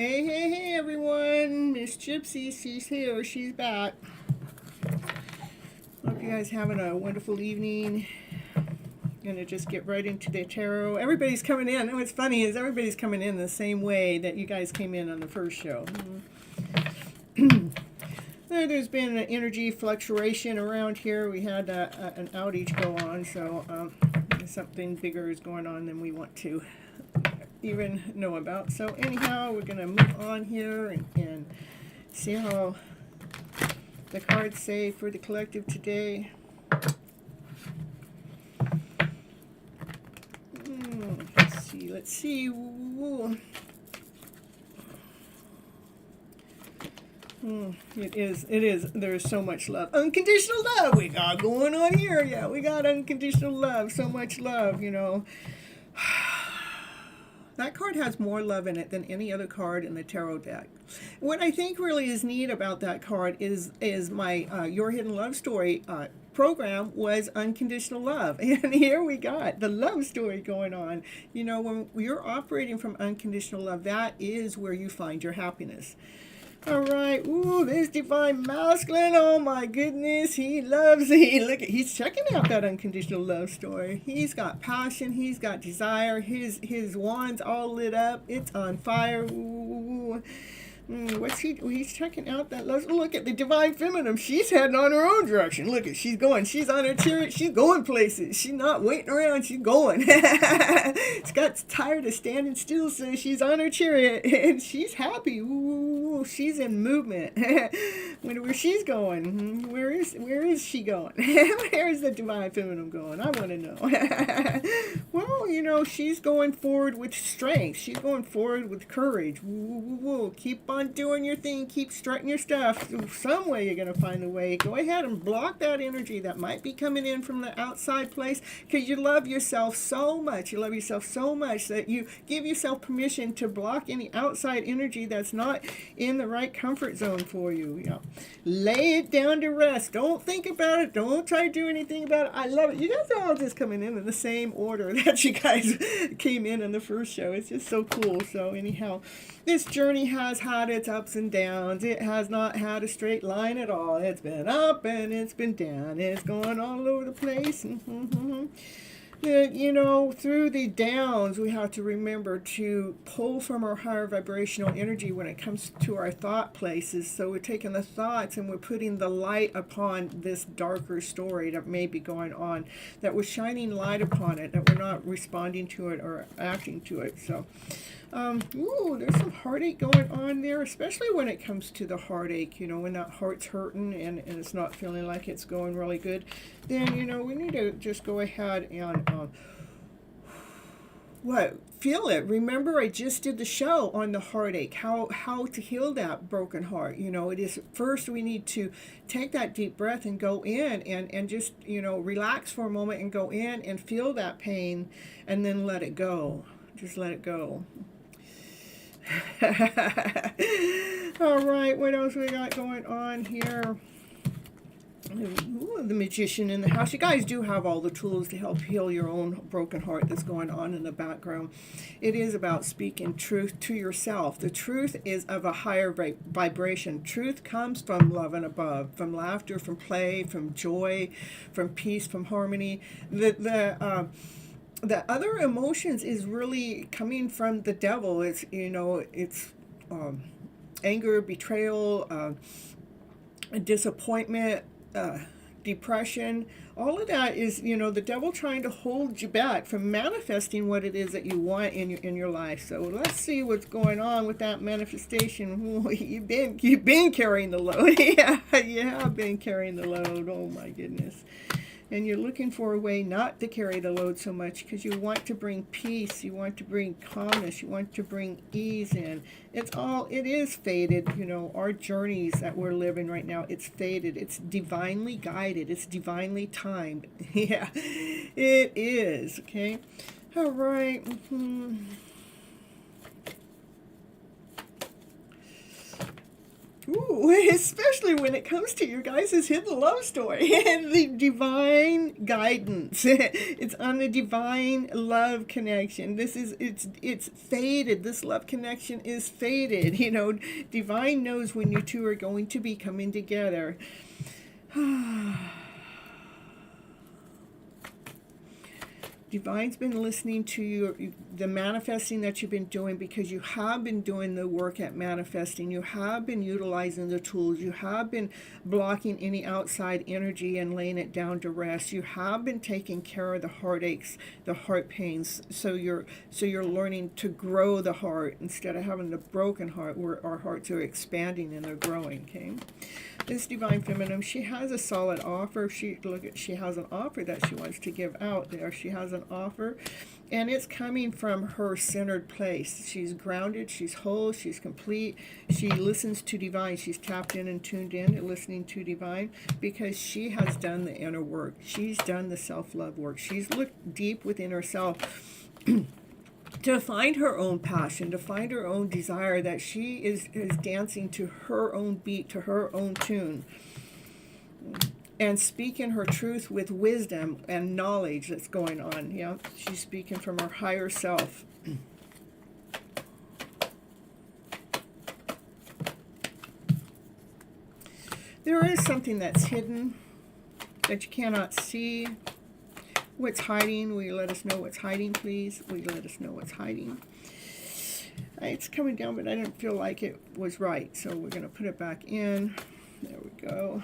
Hey, everyone. Miss Gypsy, she's here. She's back. Hope you guys having a wonderful evening. Gonna just get right into the tarot. Everybody's coming in. What's funny is everybody's coming in the same way that you guys came in on the first show. There's been an energy fluctuation around here. We had an outage go on, so something bigger is going on than we want to even know about. So anyhow, we're going to move on here and see how the cards say for the collective today. Let's see. Ooh. It is. There's so much love. Unconditional love we got going on here. Yeah, we got unconditional love. So much love, you know. That card has more love in it than any other card in the tarot deck. What I think really is neat about that card is my Your Hidden Love Story program was unconditional love. And here we got the love story going on. You know, when you're operating from unconditional love, that is where you find your happiness. All right. Ooh, this divine masculine. Oh my goodness. He loves it. Look, he's checking out that unconditional love story. He's got passion. He's got desire. His wand's all lit up. It's on fire. Ooh. What's he's checking out that love. Look at the divine feminine. She's heading on her own direction. Look at, she's going. She's on her chariot. She's going places. She's not waiting around. She's going. She's got tired of standing still, so she's on her chariot and she's happy. Ooh, she's in movement. Wonder where she's going. Where is she going? Where is the divine feminine going? I want to know. Well, you know, she's going forward with strength. She's going forward with courage. Woo. Keep on doing your thing. Keep strutting your stuff. Some way you're going to find a way. Go ahead and block that energy that might be coming in from the outside place, because you love yourself so much. You love yourself so much that you give yourself permission to block any outside energy that's not in the right comfort zone for you. You know, lay it down to rest. Don't think about it. Don't try to do anything about it. I love it. You guys are all just coming in the same order that you guys came in the first show. It's just so cool. So anyhow, this journey has had its ups and downs. It has not had a straight line at all. It's been up and it's been down. It's going all over the place. that, you know, through the downs, we have to remember to pull from our higher vibrational energy when it comes to our thought places. So we're taking the thoughts and we're putting the light upon this darker story that may be going on, that we're shining light upon it, that we're not responding to it or acting to it. So, there's some heartache going on there, especially when it comes to the heartache, you know, when that heart's hurting and it's not feeling like it's going really good. Then, you know, we need to just go ahead and feel it. Remember, I just did the show on the heartache, how to heal that broken heart. You know, it is first we need to take that deep breath and go in and just, you know, relax for a moment and go in and feel that pain and then let it go. Just let it go. All right, what else we got going on here? Ooh, the magician in the house. You guys do have all the tools to help heal your own broken heart that's going on in the background. It is about speaking truth to yourself. The truth is of a higher vibration. Truth comes from love and above, from laughter, from play, from joy, from peace, from harmony. The other emotions is really coming from the devil. It's, you know, it's anger, betrayal, disappointment, depression. All of that is, you know, the devil trying to hold you back from manifesting what it is that you want in your life. So let's see what's going on with that manifestation. Ooh, you've been carrying the load. Yeah, you have been carrying the load. Oh my goodness. And you're looking for a way not to carry the load so much because you want to bring peace, you want to bring calmness, you want to bring ease in. It is fated, you know, our journeys that we're living right now, it's fated, it's divinely guided, it's divinely timed. Yeah, it is, okay? All right. Ooh, especially when it comes to your guys' hidden love story and the divine guidance. It's on the divine love connection. It's fated. This love connection is fated. You know, divine knows when you two are going to be coming together. Divine's been listening to you, the manifesting that you've been doing, because you have been doing the work at manifesting. You have been utilizing the tools. You have been blocking any outside energy and laying it down to rest. You have been taking care of the heartaches, the heart pains. So you're learning to grow the heart instead of having the broken heart where our hearts are expanding and they're growing. Okay. This divine feminine, she has a solid offer. She has an offer that she wants to give out there. She has an offer, and it's coming from her centered place. She's grounded, she's whole, she's complete. She listens to divine. She's tapped in and tuned in and listening to divine because she has done the inner work. She's done the self-love work. She's looked deep within herself to find her own passion, to find her own desire, that she is dancing to her own beat, to her own tune, and speaking her truth with wisdom and knowledge that's going on. Yeah, she's speaking from her higher self. There is something that's hidden that you cannot see. What's hiding? Will you let us know what's hiding, please? Will you let us know what's hiding? It's coming down, but I didn't feel like it was right, so we're going to put it back in. There we go.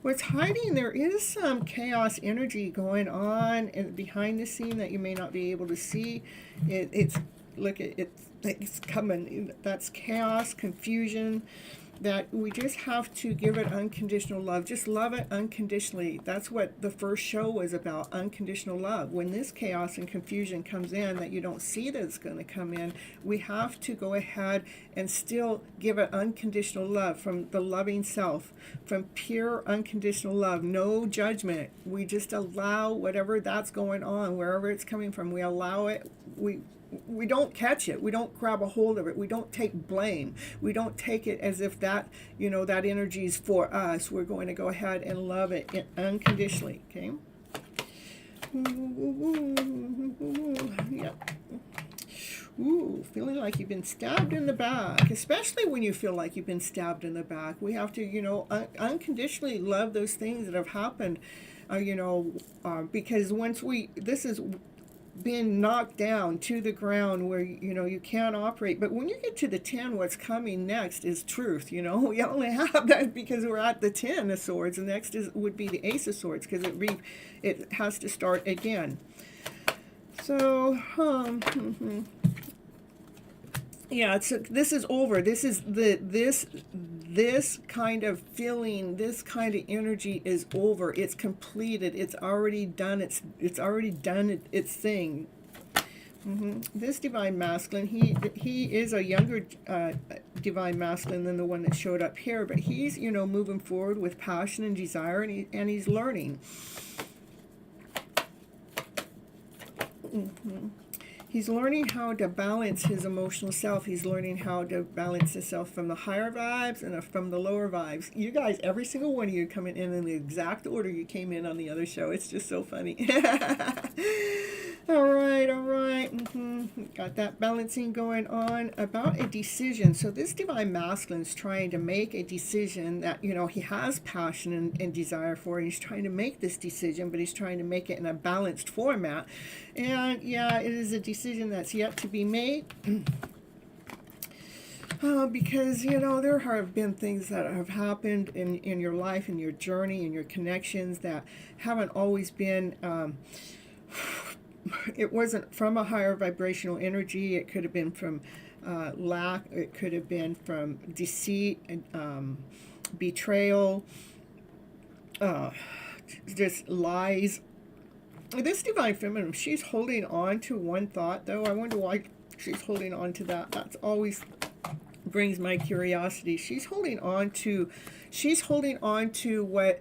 What's hiding? There is some chaos energy going on behind the scene that you may not be able to see. It's coming. That's chaos, confusion. That we just have to give it unconditional love. Just love it unconditionally. That's what the first show was about, unconditional love. When this chaos and confusion comes in that you don't see that it's going to come in, we have to go ahead and still give it unconditional love from the loving self, from pure unconditional love, no judgment. We just allow whatever that's going on, wherever it's coming from, we allow it. We don't catch it. We don't grab a hold of it. We don't take blame. We don't take it as if that, you know, that energy is for us. We're going to go ahead and love it unconditionally. Okay. Yeah. Ooh, feeling like you've been stabbed in the back, especially when you feel like you've been stabbed in the back. We have to, you know, unconditionally love those things that have happened Because this is being knocked down to the ground where you can't operate. But when you get to the 10, what's coming next is truth. We only have that because we're at the 10 of swords. The next would be the Ace of Swords, because it has to start again. So yeah, this is over. This is this kind of feeling, this kind of energy is over. It's completed. It's already done. It's already done its thing. This divine masculine, he is a younger divine masculine than the one that showed up here, but he's moving forward with passion and desire, and he's learning. He's learning how to balance his emotional self. He's learning how to balance himself from the higher vibes and from the lower vibes. You guys, every single one of you coming in the exact order you came in on the other show. It's just so funny. All right. Got that balancing going on about a decision. So this divine masculine is trying to make a decision that, he has passion and desire for. He's trying to make this decision, but he's trying to make it in a balanced format. And yeah, it is a decision that's yet to be made. Because, there have been things that have happened in your life, in your journey, in your connections that haven't always been... it wasn't from a higher vibrational energy. It could have been from lack. It could have been from deceit and betrayal, just lies. This divine feminine, she's holding on to one thought, though. I wonder why she's holding on to that. That's always brings my curiosity. She's holding on to what,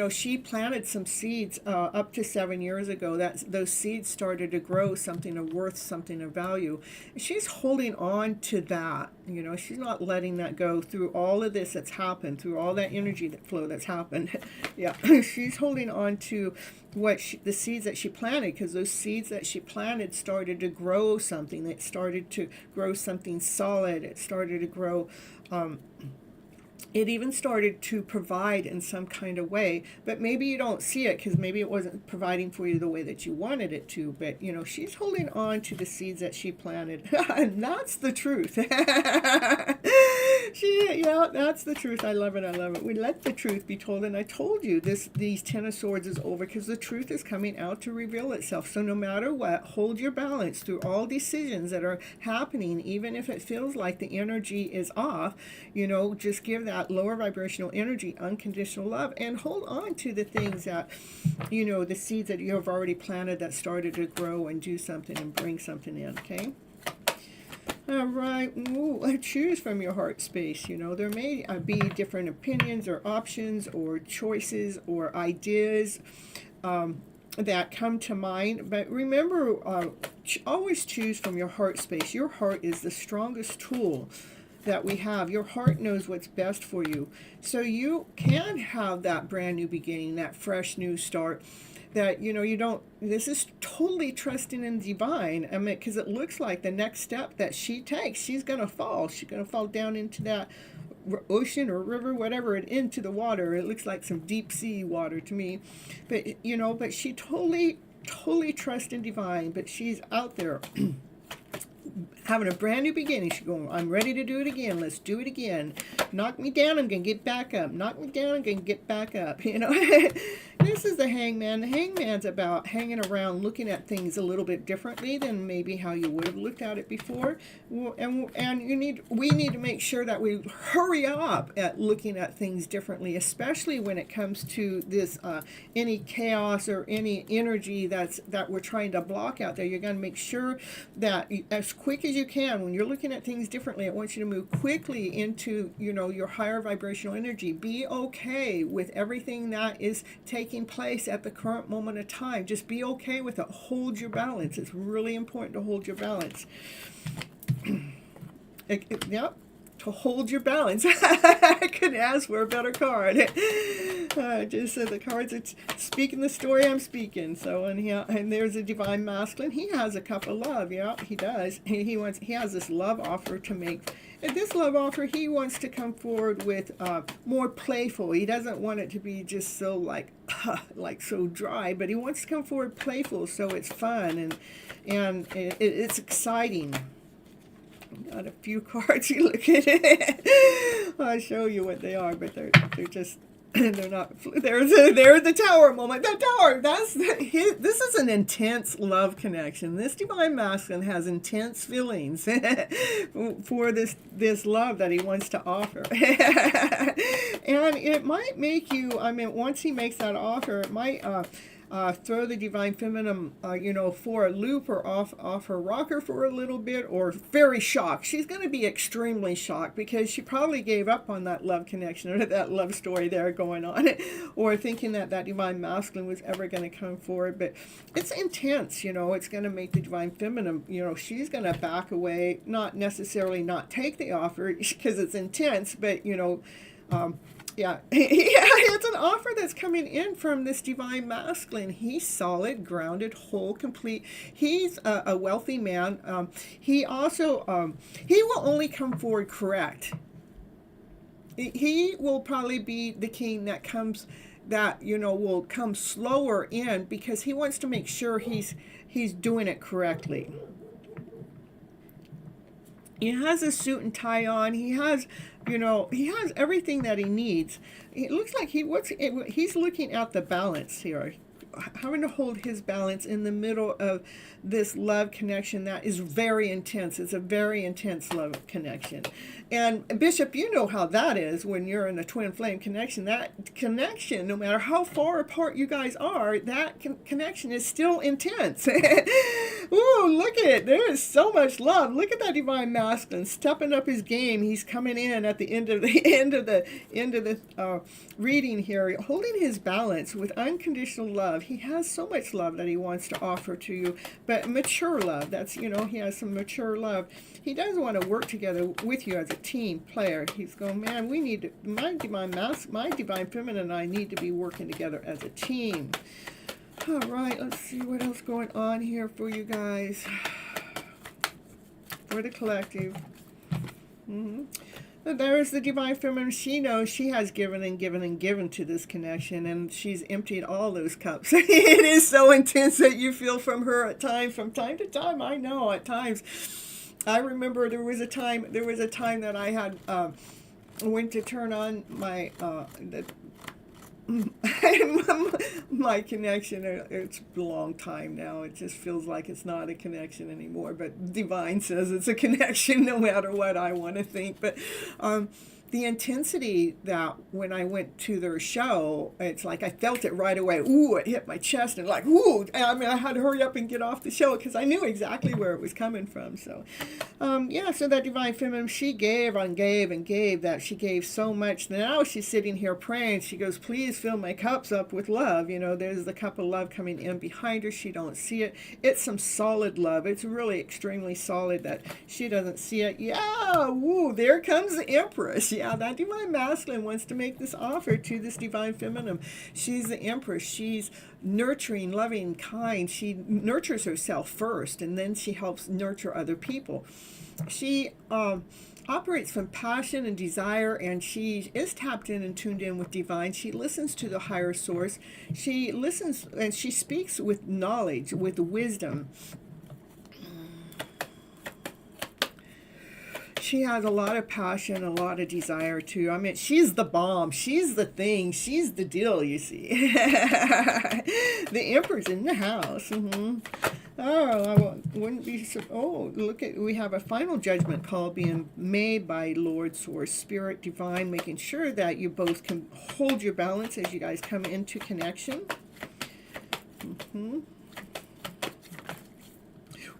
she planted some seeds up to 7 years ago. Those seeds started to grow something of worth, something of value. She's holding on to that. She's not letting that go through all of this that's happened, through all that energy flow that's happened. Yeah, she's holding on to the seeds that she planted, because those seeds that she planted started to grow something. It started to grow something solid. It started to grow... it even started to provide in some kind of way, but maybe you don't see it because maybe it wasn't providing for you the way that you wanted it to. But she's holding on to the seeds that she planted. And that's the truth. That's the truth. I love it. We let the truth be told. And I told you these 10 of Swords is over because the truth is coming out to reveal itself. So no matter what, hold your balance through all decisions that are happening, even if it feels like the energy is off. Just give that lower vibrational energy unconditional love, and hold on to the things that, the seeds that you have already planted that started to grow and do something and bring something in, okay? All right. Ooh, choose from your heart space. There may be different opinions or options or choices or ideas that come to mind, but remember, always choose from your heart space. Your heart is the strongest tool that we have. Your heart knows what's best for you. So you can have that brand new beginning, that fresh new start, that, this is totally trusting in divine. Because it looks like the next step that she takes, she's going to fall. She's going to fall down into that ocean or river, whatever, and into the water. It looks like some deep sea water to me. But, but she totally trusts in divine, but she's out there having a brand new beginning. She's going, I'm ready to do it again. Let's do it again. Knock me down, I'm going to get back up. Knock me down, I'm going to get back up. This is the Hangman. The Hangman's about hanging around, looking at things a little bit differently than maybe how you would have looked at it before. And we need to make sure that we hurry up at looking at things differently, especially when it comes to this any chaos or any energy that we're trying to block out there. You're going to make sure that as quick as you can, when you're looking at things differently, I want you to move quickly into your higher vibrational energy. Be okay with everything that is taking place at the current moment of time. Just be okay with it. Hold your balance. It's really important to hold your balance. Yep, to hold your balance. I couldn't ask for a better card. Just said the cards are speaking the story I'm speaking. So, and there's a divine masculine. He has a cup of love. Yeah, he does. He has this love offer to make. And this love offer, he wants to come forward with more playful. He doesn't want it to be just so like so dry, but he wants to come forward playful, so it's fun and it's exciting. Got a few cards. You look at it. I'll show you what they are, but they're just. They're not. There's the tower moment. The tower. This is an intense love connection. This divine masculine has intense feelings for this love that he wants to offer, and it might make you. I mean, once he makes that offer, it might throw the divine feminine, for a loop or off her rocker for a little bit, or very shocked. She's going to be extremely shocked because she probably gave up on that love connection or that love story there going on, or thinking that divine masculine was ever going to come forward. But it's intense, It's going to make the divine feminine, she's going to back away, not necessarily not take the offer because it's intense, but yeah, it's an offer that's coming in from this divine masculine. He's solid, grounded, whole, complete. He's a wealthy man. He also, he will only come forward correct. He will probably be the king that comes, will come slower in because he wants to make sure he's doing it correctly. He has a suit and tie on. He has everything that he needs. It looks like he's looking at the balance here, having to hold his balance in the middle of this love connection that is very intense. It's a very intense love connection. And Bishop, you know how that is when you're in a twin flame connection. That connection, no matter how far apart you guys are, that connection is still intense. Ooh, look at it. There is so much love. Look at that divine masculine stepping up his game. He's coming in at the end of the reading here, holding his balance with unconditional love. He has so much love that he wants to offer to you, but mature love. That's, he has some mature love. He does want to work together with you as a team player. He's going, man, we need to, my divine feminine and I need to be working together as a team. All right, let's see what else going on here for you guys. For the collective. There's the divine feminine. She knows she has given and given and given to this connection, and she's emptied all those cups. It is so intense that you feel from her at times, from time to time. I know at times. I remember there was a time that I had went to turn on my my connection. It's a long time now. It just feels like it's not a connection anymore. But Divine says it's a connection no matter what I want to think. But the intensity that when I went to their show, it's like I felt it right away. Ooh, it hit my chest and like, ooh. I mean, I had to hurry up and get off the show because I knew exactly where it was coming from. So, so that divine feminine, she gave and gave and gave that. She gave so much. Now she's sitting here praying. She goes, please fill my cups up with love. There's the cup of love coming in behind her. She don't see it. It's some solid love. It's really extremely solid that she doesn't see it. Yeah, woo, there comes the Empress. Yeah, that divine masculine wants to make this offer to this divine feminine. She's the Empress. She's nurturing, loving, kind. She nurtures herself first, and then she helps nurture other people. She operates from passion and desire, and she is tapped in and tuned in with divine. She listens to the higher source. She listens and she speaks with knowledge, with wisdom. She has a lot of passion, a lot of desire too. I mean, she's the bomb. She's the thing. She's the deal, you see. The Emperor's in the house. Oh, I wouldn't be so. Oh, look at, we have a final judgment call being made by Lord Source, Spirit, Divine, making sure that you both can hold your balance as you guys come into connection.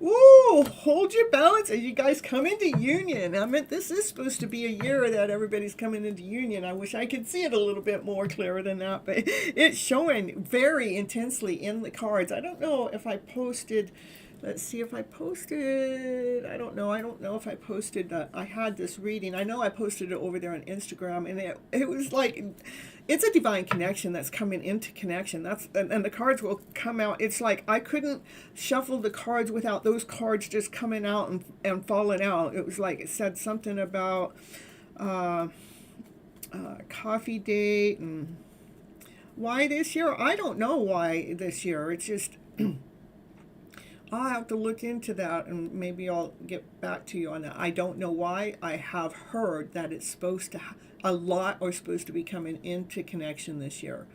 Ooh, hold your balance as you guys come into union. I mean, this is supposed to be a year that everybody's coming into union. I wish I could see it a little bit more clearer than that, but it's showing very intensely in the cards. I don't know if I posted, Let's see if I posted. I don't know. I don't know if I posted that. I had this reading. I know I posted it over there on Instagram, and it was like, it's a divine connection that's coming into connection. And the cards will come out. It's like I couldn't shuffle the cards without those cards just coming out and falling out. It was like it said something about coffee date and why this year. I don't know why this year. It's just. I'll have to look into that, and maybe I'll get back to you on that. I don't know why. I have heard that it's supposed to, a lot are supposed to be coming into connection this year.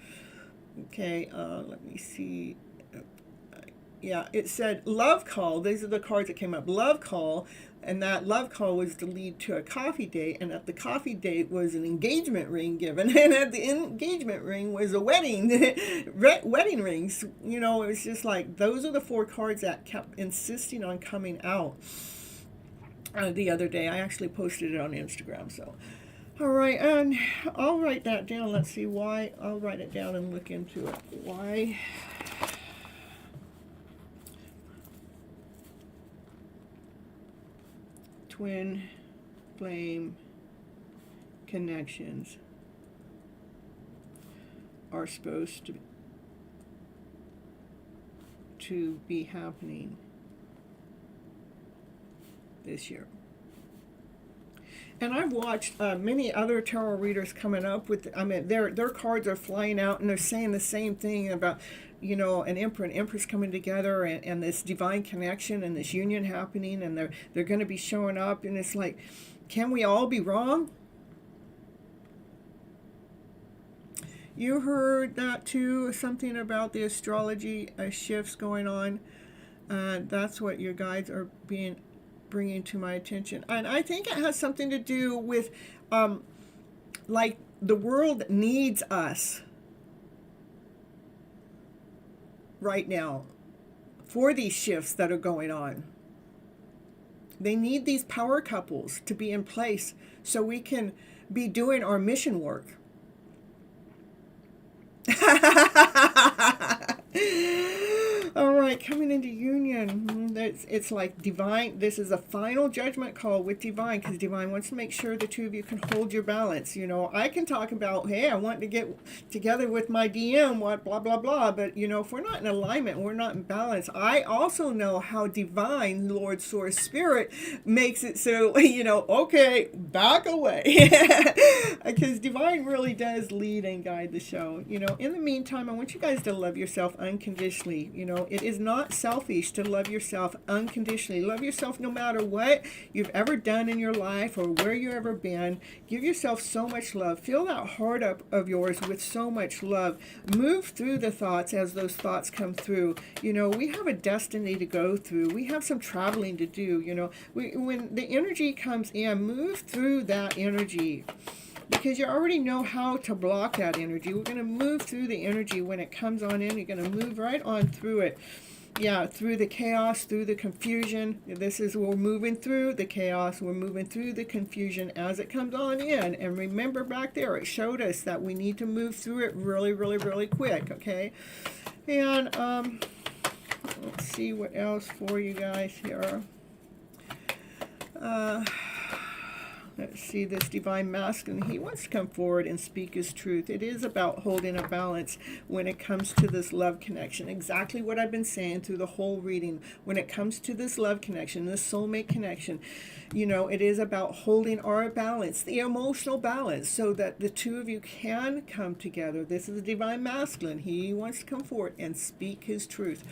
Okay, let me see. Yeah, it said love call. These are the cards that came up. Love call, and that love call was to lead to a coffee date, and at the coffee date was an engagement ring given, and at the engagement ring was a wedding, wedding rings. You know, it was just like, those are the 4 cards that kept insisting on coming out the other day. I actually posted it on Instagram, so. All right, and I'll write that down. Let's see why. I'll write it down and look into it. Why? Twin flame connections are supposed to be happening this year. And I've watched many other tarot readers coming up with, I mean, their cards are flying out, and they're saying the same thing about, you know, an emperor and empress coming together, and this divine connection and this union happening, and they're going to be showing up, and it's like, can we all be wrong? You heard that too, something about the astrology shifts going on. That's what your guides are bringing to my attention, and I think it has something to do with, like, the world needs us right now for these shifts that are going on. They need these power couples to be in place so we can be doing our mission work. All right, coming into union, it's like divine. This is a final judgment call with divine, because divine wants to make sure the two of you can hold your balance. You know, I can talk about, hey, I want to get together with my DM, what, blah, blah, blah. But, you know, if we're not in alignment, we're not in balance. I also know how divine, Lord, Source, Spirit makes it so, you know, okay, back away. Because divine really does lead and guide the show. You know, in the meantime, I want you guys to love yourself unconditionally. You know, it is not selfish to love yourself unconditionally. Love yourself no matter what you've ever done in your life or where you've ever been. Give yourself so much love. Fill that heart up of yours with so much love. Move through the thoughts as those thoughts come through. You know, we have a destiny to go through. We have some traveling to do. You know, when the energy comes in, move through that energy, because you already know how to block that energy. We're going to move through the energy when it comes on in. You're going to move right on through it. Yeah, through the chaos, through the confusion. This is, we're moving through the chaos. We're moving through the confusion as it comes on in. And remember back there, it showed us that we need to move through it really, really, really quick, okay? And let's see what else for you guys here. Let's see, this divine masculine, he wants to come forward and speak his truth. It is about holding a balance when it comes to this love connection. Exactly what I've been saying through the whole reading. When it comes to this love connection, this soulmate connection, you know, it is about holding our balance, the emotional balance, so that the two of you can come together. This is a divine masculine. He wants to come forward and speak his truth.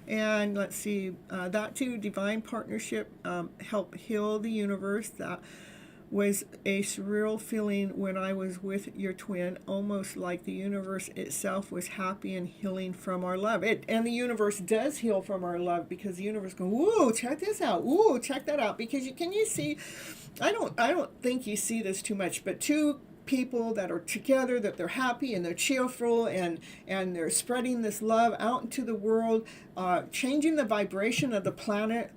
And let's see, that too, divine partnership, help heal the universe. That was a surreal feeling when I was with your twin, almost like the universe itself was happy and healing from our love. And the universe does heal from our love, because the universe goes, "Ooh, check this out. Ooh, check that out." Because can you see? I don't think you see this too much, but two people that are together, that they're happy and they're cheerful and they're spreading this love out into the world, changing the vibration of the planet.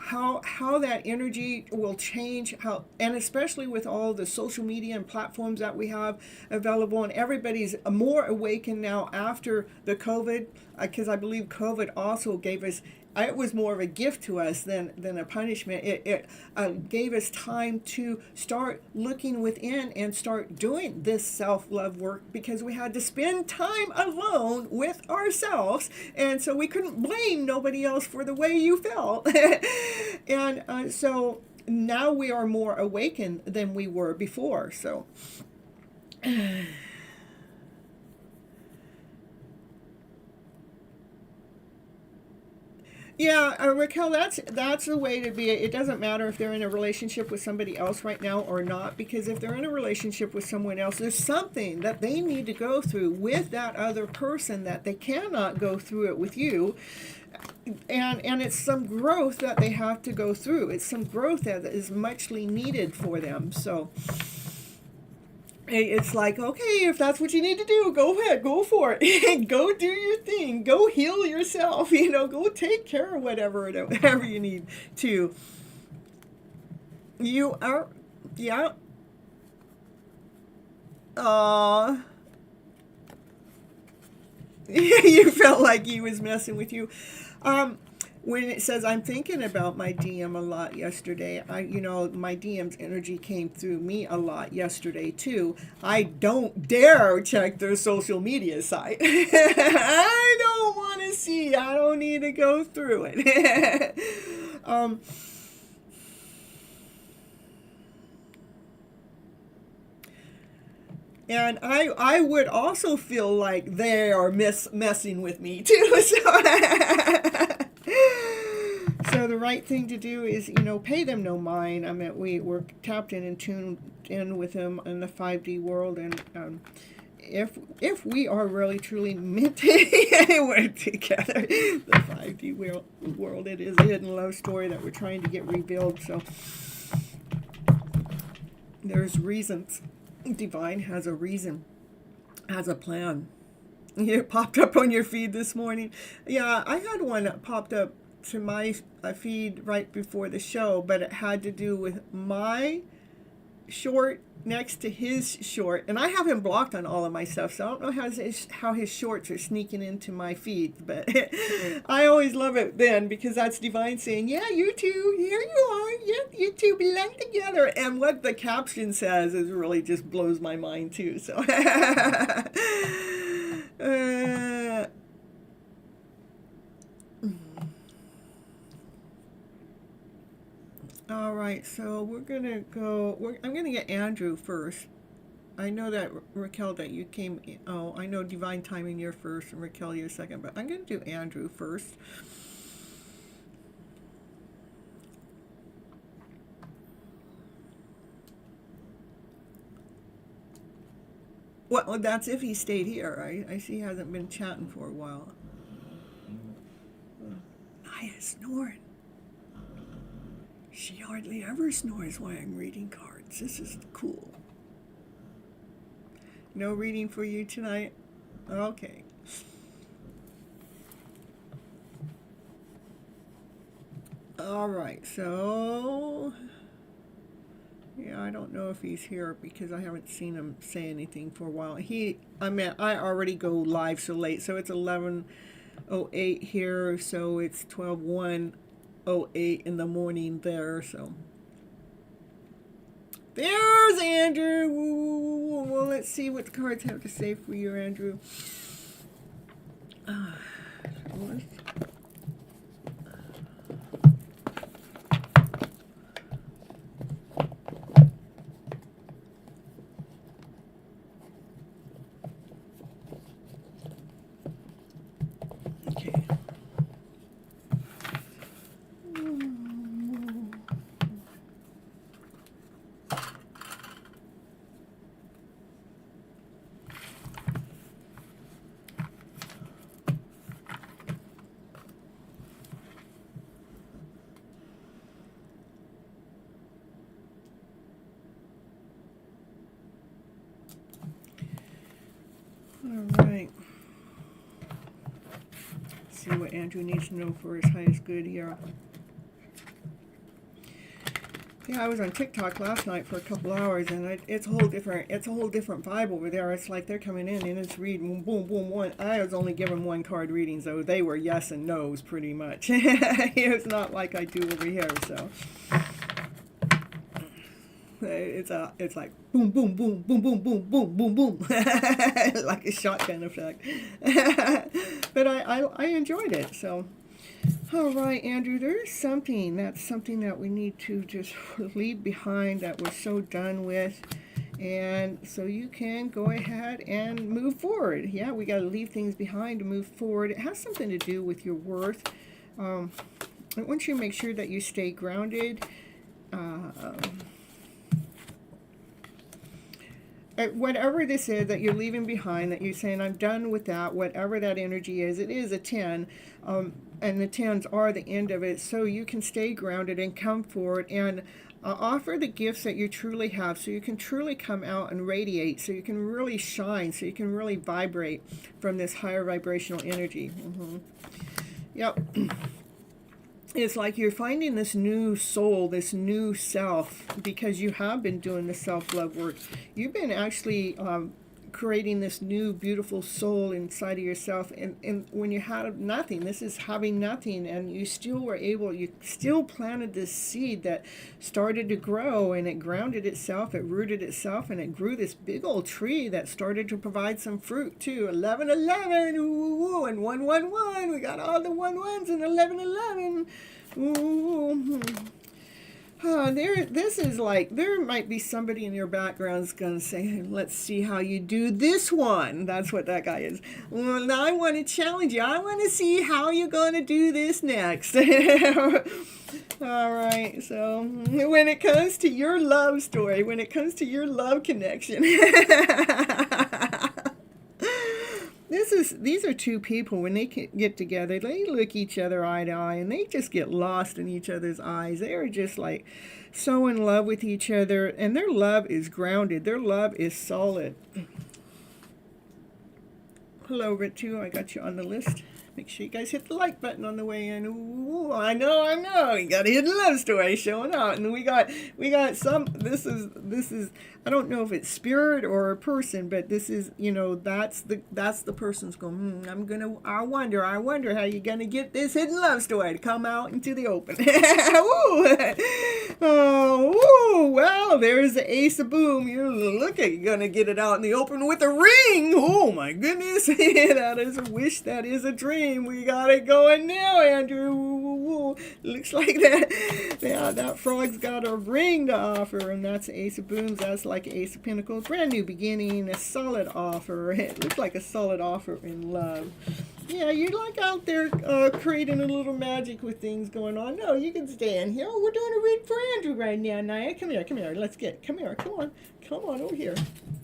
How that energy will change, and especially with all the social media and platforms that we have available, and everybody's more awakened now after the COVID. because I believe COVID also gave us, it was more of a gift to us than a punishment. It gave us time to start looking within and start doing this self-love work, because we had to spend time alone with ourselves, and so we couldn't blame nobody else for the way you felt. And so now we are more awakened than we were before. So yeah, Raquel, that's the way to be. It doesn't matter if they're in a relationship with somebody else right now or not, because if they're in a relationship with someone else, there's something that they need to go through with that other person that they cannot go through it with you. And it's some growth that they have to go through. It's some growth that is muchly needed for them. So it's like, okay, if that's what you need to do, go ahead, go for it. Go do your thing. Go heal yourself. Go take care of whatever you need to. You are, yeah. You felt like he was messing with you. When it says, I'm thinking about my DM a lot yesterday, my DM's energy came through me a lot yesterday too. I don't dare check their social media site. I don't want to see. I don't need to go through it. And I would also feel like they are messing with me too. So the right thing to do is, pay them no mind. I mean, we're tapped in and tuned in with them in the 5D world, and if we are really truly meant to work together, the 5D world, it is a hidden love story that we're trying to get revealed. So there's reasons. Divine has a reason, has a plan. It popped up on your feed this morning. Yeah, I had one that popped up to my feed right before the show, but it had to do with my short next to his short, and I have him blocked on all of my stuff, so I don't know how his shorts are sneaking into my feed, but I always love it then, because that's Divine saying, yeah, you two, here you are, yeah, you two belong together. And what the caption says is really just blows my mind too. So all right, so we're gonna go. I'm gonna get Andrew first. I know that Raquel, that you came. Oh, I know Divine Timing, you're first, and Raquel, you're second. But I'm gonna do Andrew first. Well, that's if he stayed here. I see he hasn't been chatting for a while. Naya snoring. She hardly ever snores while I'm reading cards. This is cool. No reading for you tonight? Okay. All right, so yeah, I don't know if he's here because I haven't seen him say anything for a while. I already go live so late, so it's 11:08 here, so it's 12:08 in the morning there, so. There's Andrew. Well, let's see what the cards have to say for you, Andrew. All right. See what Andrew needs to know for his highest good here. Yeah, I was on TikTok last night for a couple hours, and it's a whole different vibe over there. It's like they're coming in and it's reading boom, boom, one. I was only given one card readings, though. They were yes and no's pretty much. It's not like I do over here, so it's like boom, boom, boom, boom, boom, boom, boom, boom, boom, like a shotgun effect. But I enjoyed it, so. All right, Andrew, there's something that we need to just leave behind that we're so done with. And so you can go ahead and move forward. Yeah, we got to leave things behind to move forward. It has something to do with your worth. I want you to make sure that you stay grounded. Whatever this is that you're leaving behind, that you're saying, I'm done with that, whatever that energy is, it is a 10. And the 10s are the end of it, so you can stay grounded and come forward and offer the gifts that you truly have, so you can truly come out and radiate, so you can really shine, so you can really vibrate from this higher vibrational energy. Yep. It's like you're finding this new soul, this new self, because you have been doing the self-love work. You've been actually creating this new beautiful soul inside of yourself, and when you had nothing, this is having nothing, and you still were able, you still planted this seed that started to grow, and it grounded itself, it rooted itself, and it grew this big old tree that started to provide some fruit too. 1111, ooh, and 111, we got all the 11s and 1111. Ooh. This is like, there might be somebody in your background that's going to say, let's see how you do this one. That's what that guy is. Well, I want to challenge you. I want to see how you're going to do this next. All right, so when it comes to your love story, when it comes to your love connection, these are two people, when they get together, they look each other eye to eye, and they just get lost in each other's eyes. They are just like so in love with each other, and their love is grounded. Their love is solid. Hello, Ritu. I got you on the list. Make sure you guys hit the like button on the way in. Ooh, I know. You gotta hit the love story showing out, and we got some. This is. I don't know if it's spirit or a person, but this is, that's the person's going. I wonder how you're gonna get this hidden love story to come out into the open. Oh, well, there's the ace of boom. You're gonna get it out in the open with a ring. Oh my goodness, that is a wish. That is a dream. We got it going now, Andrew. Looks like that. Yeah, that frog's got a ring to offer, and that's the ace of booms. That's like ace of pentacles, brand new beginning, a solid offer. It looks like a solid offer in love. Yeah, you're like out there creating a little magic with things going on. No, you can stay in here. We're doing a read for Andrew right now, Naya. Come here. Come on over here.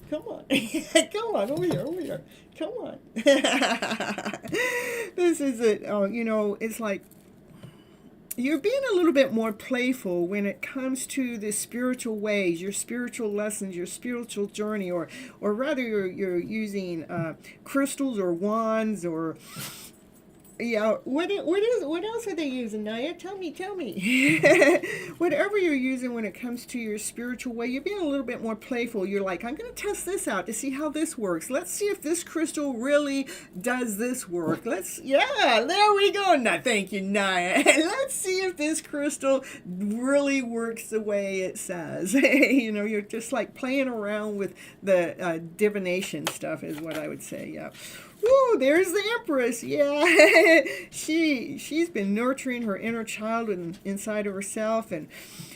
Come on. Come on over here. Come on. This is it. It's like you're being a little bit more playful when it comes to the spiritual ways, your spiritual lessons, your spiritual journey, or rather you're using crystals or wands or what else are they using, Naya? Tell me. Whatever you're using when it comes to your spiritual way, you're being a little bit more playful. You're like, I'm going to test this out to see how this works. Let's see if this crystal really does this work. There we go. Now, thank you, Naya. Let's see if this crystal really works the way it says. You're just like playing around with the divination stuff is what I would say. Yeah. Woo, there's the Empress. Yeah, she's been nurturing her inner child inside of herself, and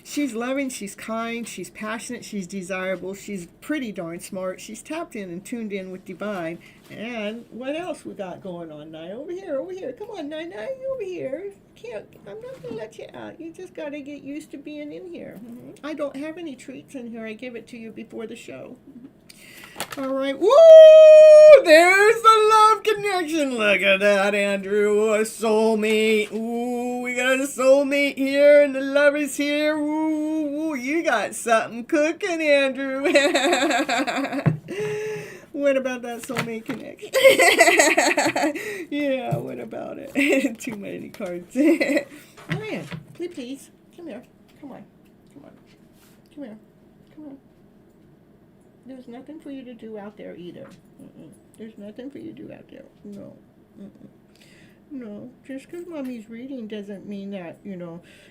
she's loving, she's kind, she's passionate, she's desirable, she's pretty darn smart, she's tapped in and tuned in with divine. And what else we got going on, Naya? Over here. Come on, Naya, over here. I'm not gonna let you out. You just gotta get used to being in here. I don't have any treats in here. I give it to you before the show. All right. Woo! There's the love connection. Look at that, Andrew. A soulmate. Ooh, we got a soulmate here, and the love is here. Ooh, you got something cooking, Andrew. What about that soulmate connection? Yeah, what about it? Too many cards. Ryan, please. Come here. Come on. Come on. Come here. Come on. There's nothing for you to do out there either. There's nothing for you to do out there. No. No. Just because Mommy's reading doesn't mean that,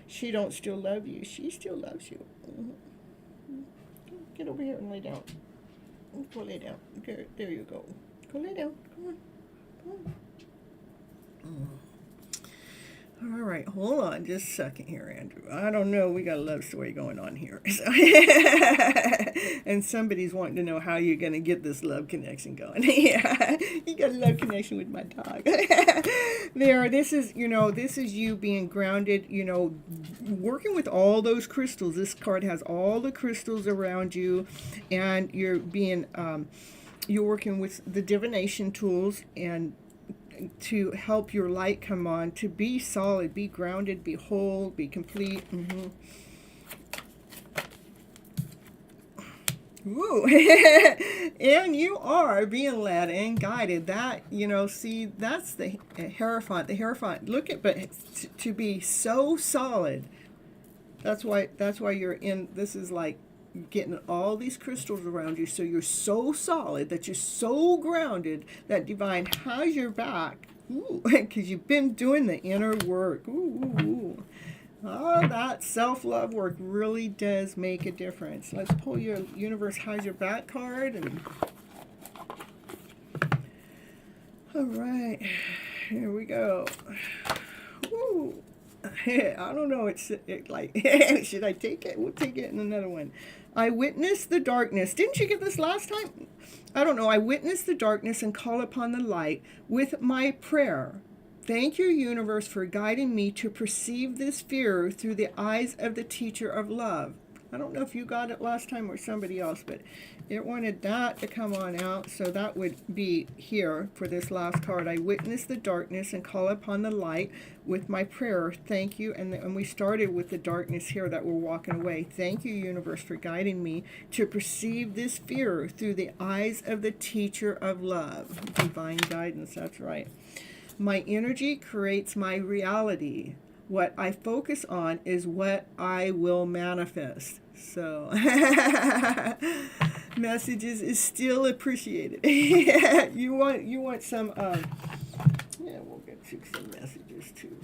she don't still love you. She still loves you. Get over here and lay down. Go lay down. There you go. Go lay down. Come on. Come on. All right, hold on just a second here, Andrew. I don't know. We got a love story going on here. So and somebody's wanting to know how you're going to get this love connection going. Yeah, you got a love connection with my dog. This is you being grounded, working with all those crystals. This card has all the crystals around you, and you're working with the divination tools and to help your light come on, to be solid, be grounded, be whole, be complete. Ooh. And you are being led and guided. That, see, that's the Hierophant. The Hierophant, to be so solid. That's why you're in, this is like getting all these crystals around you, so you're so solid, that you're so grounded, that Divine has your back. Ooh, because you've been doing the inner work. Ooh. Oh, that self-love work really does make a difference. Let's pull your Universe Has Your Back card. And all right, here we go. Ooh. I don't know. Should I take it? We'll take it in another one. I witness the darkness. Didn't you get this last time? I don't know. I witness the darkness and call upon the light with my prayer. Thank you, universe, for guiding me to perceive this fear through the eyes of the teacher of love. I don't know if you got it last time or somebody else, but it wanted that to come on out, so that would be here for this last card. I witness the darkness and call upon the light with my prayer. Thank you. And we started with the darkness here that we're walking away. Thank you, universe, for guiding me to perceive this fear through the eyes of the teacher of love. Divine guidance, that's right. My energy creates my reality. What I focus on is what I will manifest. So, messages is still appreciated. You want some, we'll get you some messages too.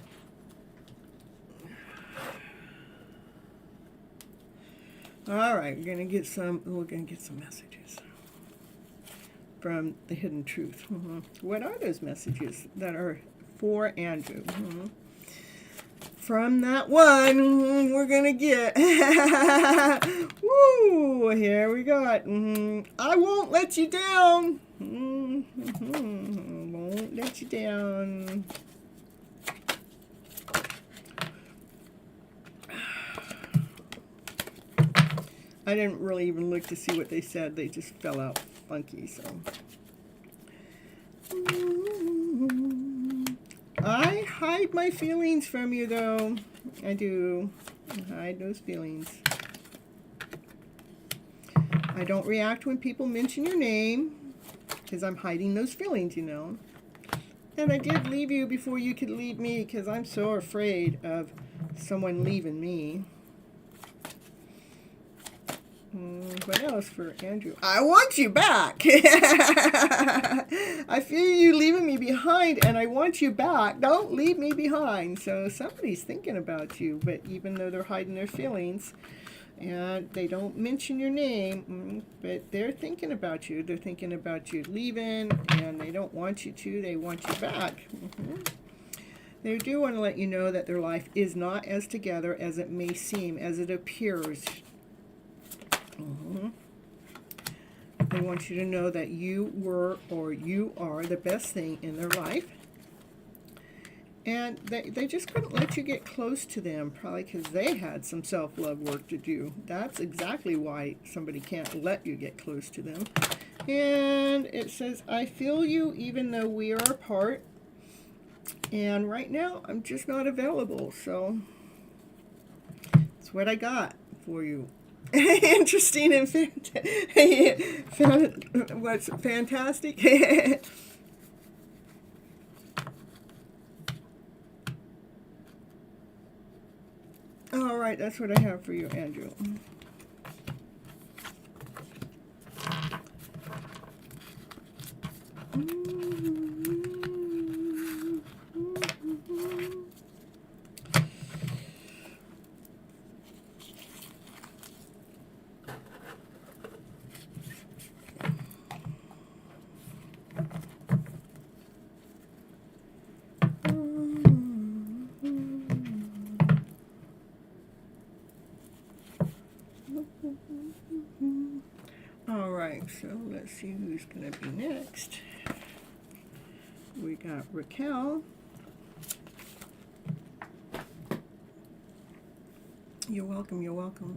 All right, we're gonna get some messages from the Hidden Truth. What are those messages that are for Andrew? From that one, we're gonna get. Woo! Here we got. I won't let you down. Won't let you down. I didn't really even look to see what they said. They just fell out funky. So. I hide my feelings from you, though. I do. I hide those feelings. I don't react when people mention your name, because I'm hiding those feelings, And I did leave you before you could leave me, because I'm so afraid of someone leaving me. What else for Andrew? I want you back. I feel you leaving me behind, and I want you back. Don't leave me behind. So somebody's thinking about you, but even though they're hiding their feelings, and they don't mention your name, but they're thinking about you. They're thinking about you leaving, and they don't want you to. They want you back. They do want to let you know that their life is not as together as it may seem, as it appears. They want you to know that you were, or you are, the best thing in their life. And they just couldn't let you get close to them, probably because they had some self-love work to do. That's exactly why somebody can't let you get close to them. And it says, I feel you even though we are apart. And right now, I'm just not available. So that's what I got for you. Interesting and what's fantastic. All right. right, that's what I have for you, Andrew. All right, so let's see who's going to be next. We got Raquel. You're welcome, you're welcome.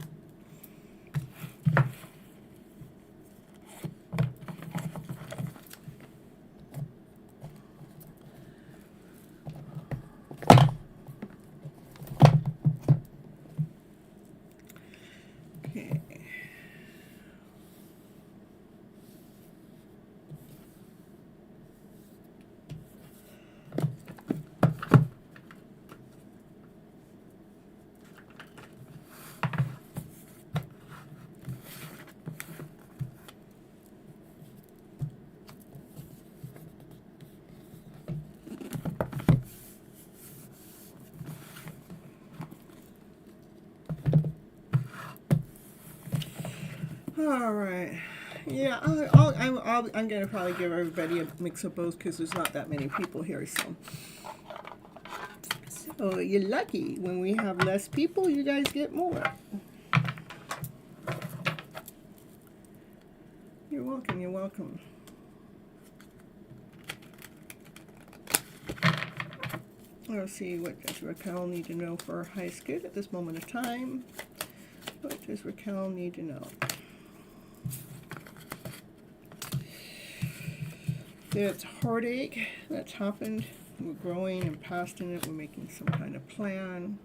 Okay. All right. Yeah, I'm going to probably give everybody a mix of both because there's not that many people here. So you're lucky. When we have less people, you guys get more. You're welcome, you're welcome. Let's see, what does Raquel need to know for her highest good at this moment of time? What does Raquel need to know? It's heartache that's happened. We're growing and past in it. We're making some kind of plan.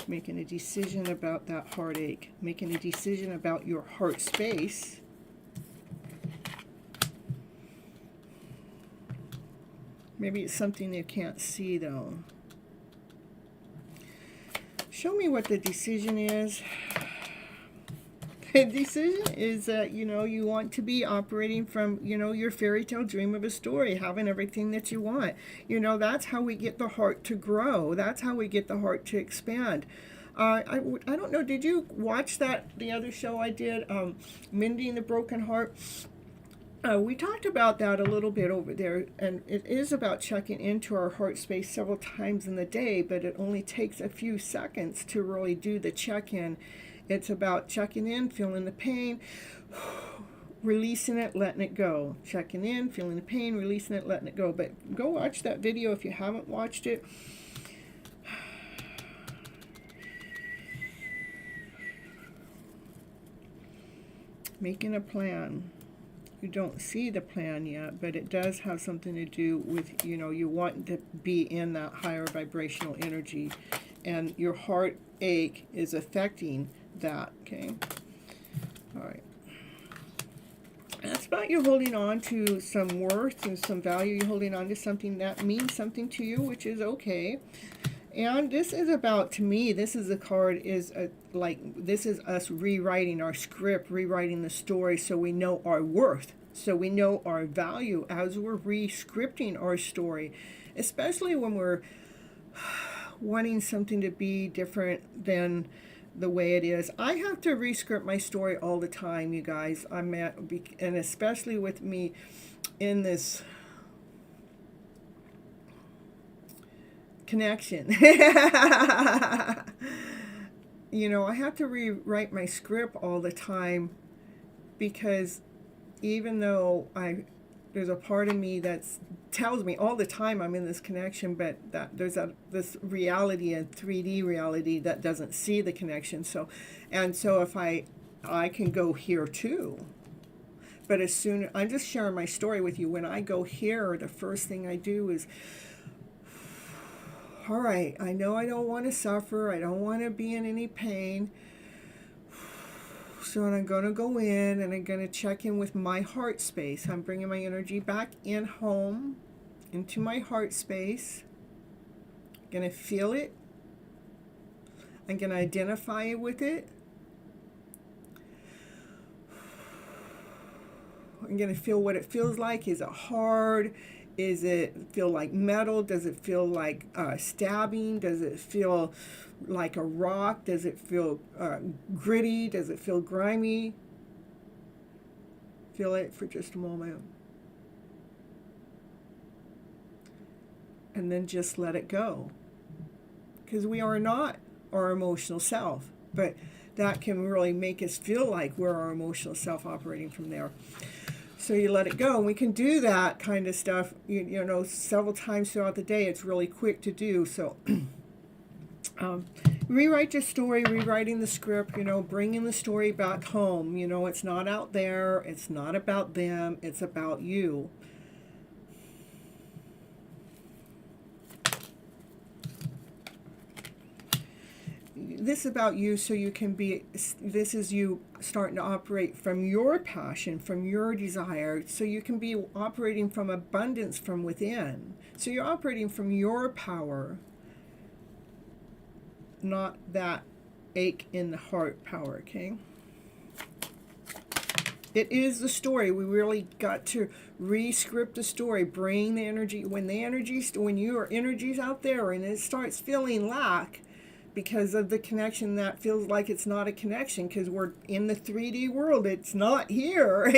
Making a decision about that heartache. Making a decision about your heart space. Maybe it's something you can't see though. Show me what the decision is. The decision is that, you want to be operating from, your fairy tale dream of a story, having everything that you want. That's how we get the heart to grow. That's how we get the heart to expand. I don't know, did you watch the other show I did, Mending the Broken Heart? We talked about that a little bit over there, and it is about checking into our heart space several times in the day, but it only takes a few seconds to really do the check-in. It's about checking in, feeling the pain, releasing it, letting it go. Checking in, feeling the pain, releasing it, letting it go. But go watch that video if you haven't watched it. Making a plan. You don't see the plan yet, but it does have something to do with, you want to be in that higher vibrational energy, and your heartache is affecting that, okay? All right. That's about you holding on to some worth and some value. You're holding on to something that means something to you, which is okay. And this is about, to me, this is a card, this is us rewriting our script, rewriting the story so we know our worth, so we know our value as we're re-scripting our story, especially when we're wanting something to be different than the way it is. I have to re-script my story all the time, you guys. And especially with me in this connection. I have to rewrite my script all the time, because even though there's a part of me that tells me all the time I'm in this connection, but that there's this reality, a 3D reality, that doesn't see the connection. So if I can go here too. But I'm just sharing my story with you. When I go here, the first thing I do is, all right, I know I don't want to suffer. I don't want to be in any pain. So I'm going to go in and I'm going to check in with my heart space. I'm bringing my energy back in home, into my heart space. I'm going to feel it. I'm going to identify with it. I'm going to feel what it feels like. Is it hard? Is it feel like metal? Does it feel like stabbing? Does it feel like a rock? Does it feel gritty? Does it feel grimy? Feel it for just a moment. And then just let it go. Because we are not our emotional self. But that can really make us feel like we're our emotional self operating from there. So you let it go. And we can do that kind of stuff, you know, several times throughout the day. It's really quick to do. So rewrite your story, rewriting the script, you know, bringing the story back home. You know, it's not out there. It's not about them. It's about you. This is about you, so you can be, this is you starting to operate from your passion, from your desire, so you can be operating from abundance from within. So you're operating from your power, not that ache in the heart power, okay? It is the story. We really got to re-script the story, bring the energy. When your energy's out there and it starts feeling lack, because of the connection that feels like it's not a connection, because we're in the 3D world, it's not here.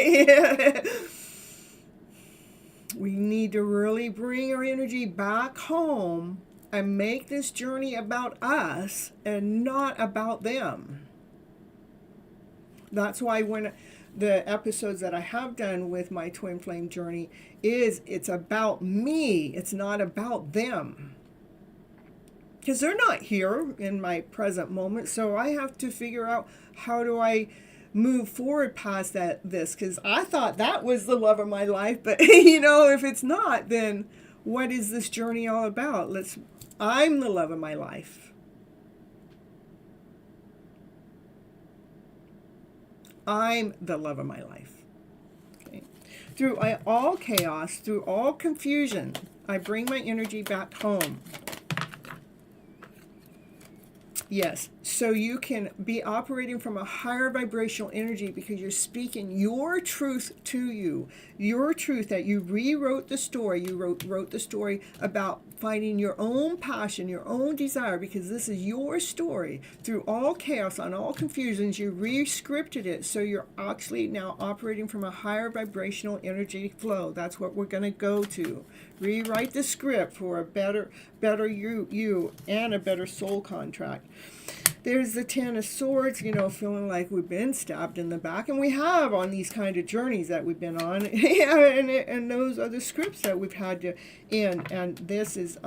We need to really bring our energy back home and make this journey about us and not about them. That's why when the episodes that I have done with my twin flame journey it's about me, it's not about them. Because they're not here in my present moment, so I have to figure out how do I move forward past this, because I thought that was the love of my life, but you know, if it's not, then what is this journey all about? I'm the love of my life. I'm the love of my life. Okay. Through all chaos, through all confusion, I bring my energy back home. Yes, so you can be operating from a higher vibrational energy because you're speaking your truth to you. Your truth, that you rewrote the story. You wrote the story about finding your own passion, your own desire, because this is your story. Through all chaos and all confusions, you re-scripted it. So you're actually now operating from a higher vibrational energy flow. That's what we're going to go to. Rewrite the script for a better you and a better soul contract. There's the Ten of Swords, you know, feeling like we've been stabbed in the back, and we have on these kind of journeys that we've been on, and those are the scripts that we've had to end. And this is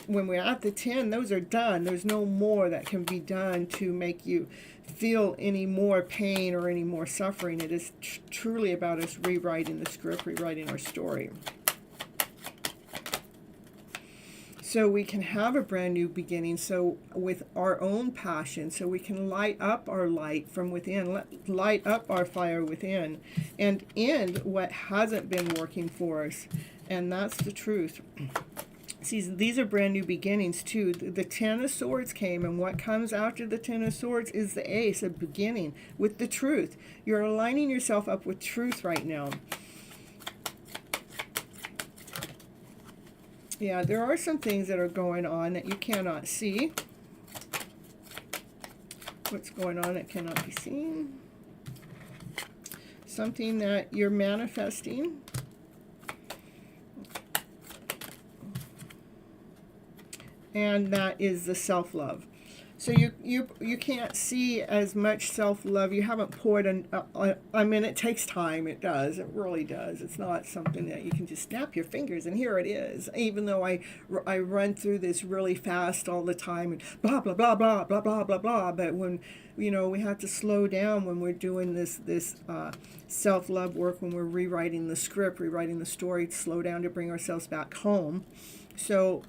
when we're at the 10, those are done. There's no more that can be done to make you feel any more pain or any more suffering. It is truly about us rewriting the script, rewriting our story. So we can have a brand new beginning, so with our own passion, so we can light up our light from within, light up our fire within, and end what hasn't been working for us. And that's the truth. See, these are brand new beginnings too. The Ten of Swords came, and what comes after the Ten of Swords is the Ace, a beginning with the truth. You're aligning yourself up with truth right now. Yeah, there are some things that are going on that you cannot see. What's going on that cannot be seen? Something that you're manifesting. And that is the self-love. So you can't see as much self-love. You haven't poured I mean, it takes time. It does. It really does. It's not something that you can just snap your fingers and here it is. Even though I run through this really fast all the time and blah, blah, blah, blah, blah, blah, blah, blah. But when, you know, we have to slow down when we're doing this self-love work, when we're rewriting the script, rewriting the story, slow down to bring ourselves back home. So,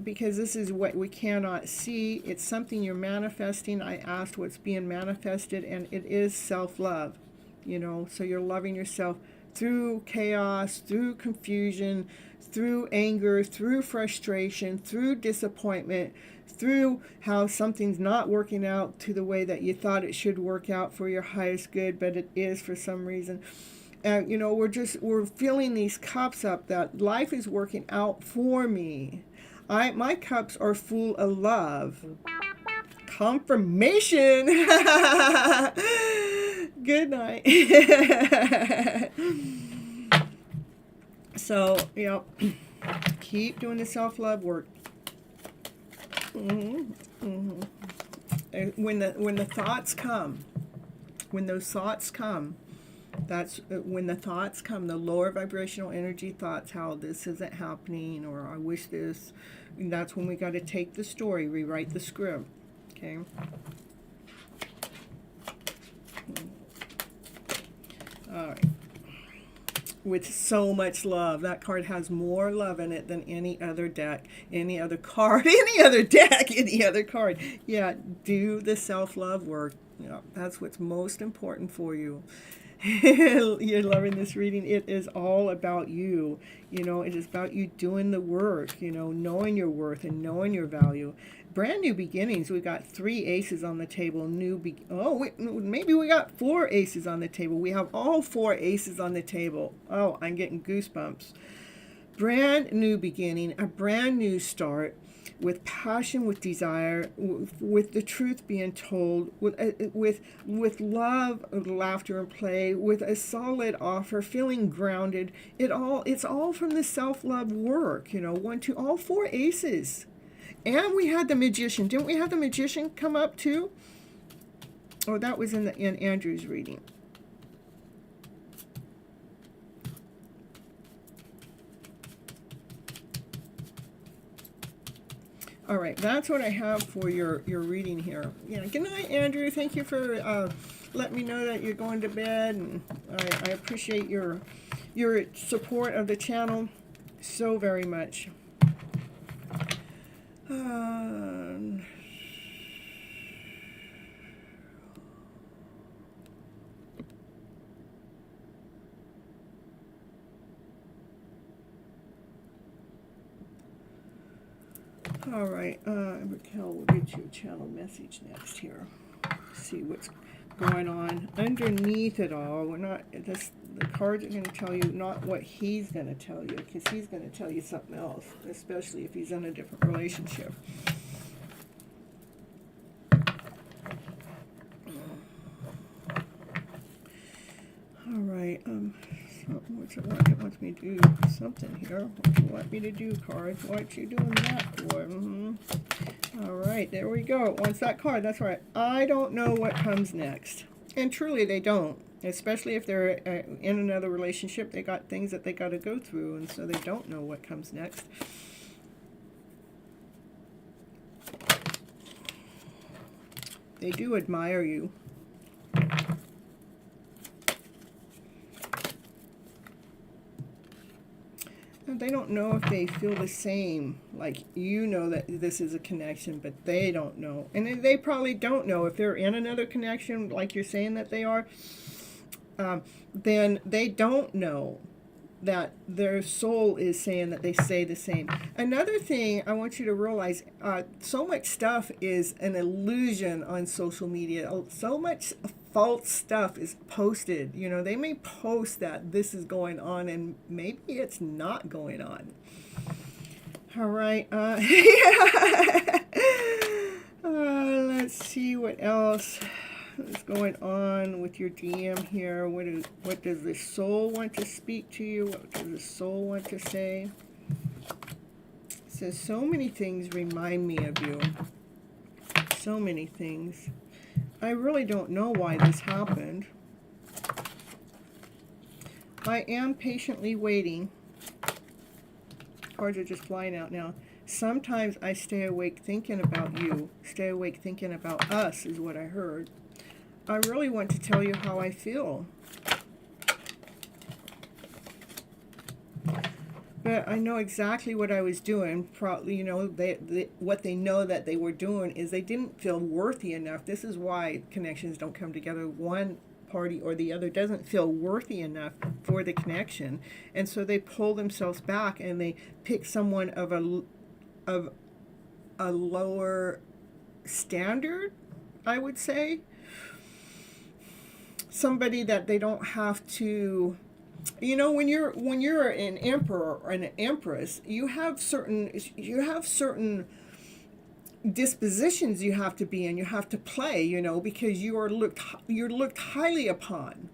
because this is what we cannot see, it's something you're manifesting. I asked what's being manifested, and it is self-love, you know. So you're loving yourself through chaos, through confusion, through anger, through frustration, through disappointment, through how something's not working out to the way that you thought it should work out for your highest good, but it is for some reason. And we're filling these cups up that life is working out for me. My cups are full of love. Confirmation. Good night. So, keep doing the self-love work. When the thoughts come, when those thoughts come, that's when the thoughts come, the lower vibrational energy thoughts, how this isn't happening, or I wish this, and that's when we got to take the story, rewrite the script. Okay. All right. With so much love. That card has more love in it than any other deck, any other card, any other deck, any other card. Yeah, do the self-love work. That's what's most important for you. You're loving this reading. It is all about you. It is about you doing the work, knowing your worth and knowing your value. Brand new beginnings. We got 3 aces on the table. Maybe we got 4 aces on the table. We have all 4 aces on the table. Oh, I'm getting goosebumps. Brand new beginning, a brand new start, with passion, with desire, with the truth being told, with love, laughter, and play, with a solid offer, feeling grounded. It's all from the self-love work. 1, 2, all 4 aces. And we had the Magician. Didn't we have the Magician come up too? Oh, that was in Andrew's reading. All right, that's what I have for your reading here. Good night, Andrew. Thank you for letting me know that you're going to bed, and I appreciate your support of the channel so very much. All right, Raquel, we'll get you a channel message next here. See what's going on underneath it all. The cards are going to tell you not what he's going to tell you, because he's going to tell you something else, especially if he's in a different relationship. All right, what's it want? It wants me to do something here. What you want me to do, cards? What you doing that for? All right, there we go. It wants that card. That's right. I don't know what comes next. And truly, they don't. Especially if they're in another relationship, they got things that they got to go through, and so they don't know what comes next. They do admire you. And they don't know if they feel the same, like that this is a connection, but they don't know. And they probably don't know if they're in another connection, like you're saying that they are. Then they don't know that their soul is saying that they say the same. Another thing I want you to realize, so much stuff is an illusion on social media. So much false stuff is posted. They may post that this is going on, and maybe it's not going on. All right. Let's see what else is going on with your DM here. What does the soul want to speak to you? What does the soul want to say? It says so many things remind me of you. So many things. I really don't know why this happened. I am patiently waiting. Cards are just flying out now. Sometimes I stay awake thinking about you. Stay awake thinking about us is what I heard. I really want to tell you how I feel. But I know exactly what I was doing. Probably, what they know that they were doing is they didn't feel worthy enough. This is why connections don't come together. One party or the other doesn't feel worthy enough for the connection, and so they pull themselves back and they pick someone of a lower standard, I would say. Somebody that they don't have to, you know, when you're an emperor or an empress, you have certain dispositions you have to be in, you have to play, you know, because you're looked highly upon.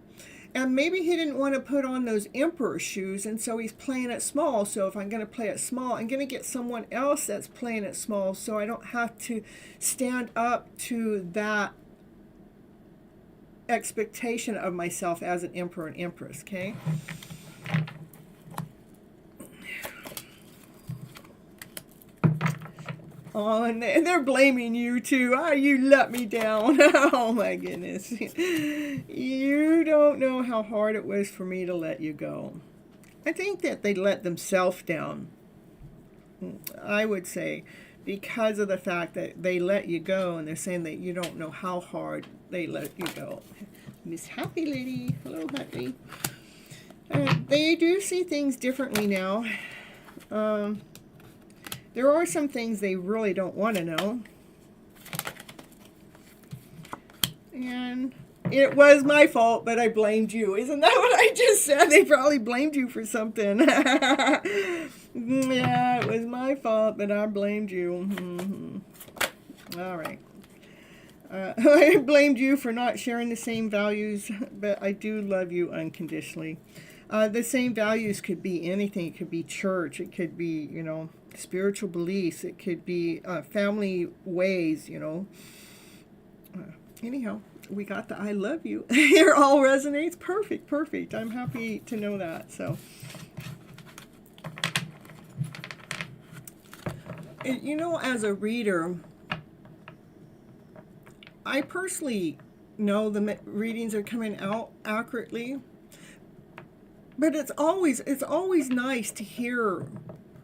And maybe he didn't want to put on those emperor shoes, and so he's playing it small. So if I'm going to play it small, I'm going to get someone else that's playing it small, so I don't have to stand up to that expectation of myself as an emperor and empress, okay? Oh, and they're blaming you too. Oh, you let me down. Oh my goodness. You don't know how hard it was for me to let you go. I think that they let themselves down, I would say, because of the fact that they let you go, and they're saying that you don't know how hard they let you go. Miss Happy Lady. Hello, Happy. They do see things differently now. There are some things they really don't want to know. And it was my fault, but I blamed you. Isn't that what I just said? They probably blamed you for something. Yeah, it was my fault, but I blamed you. Mm-hmm. All right. I blamed you for not sharing the same values, but I do love you unconditionally. The same values could be anything. It could be church. It could be, you know, spiritual beliefs. It could be family ways, you know. Anyhow, we got the I love you. It all resonates. Perfect, perfect. I'm happy to know that. So, you know, as a reader, I personally know the readings are coming out accurately. But it's always nice to hear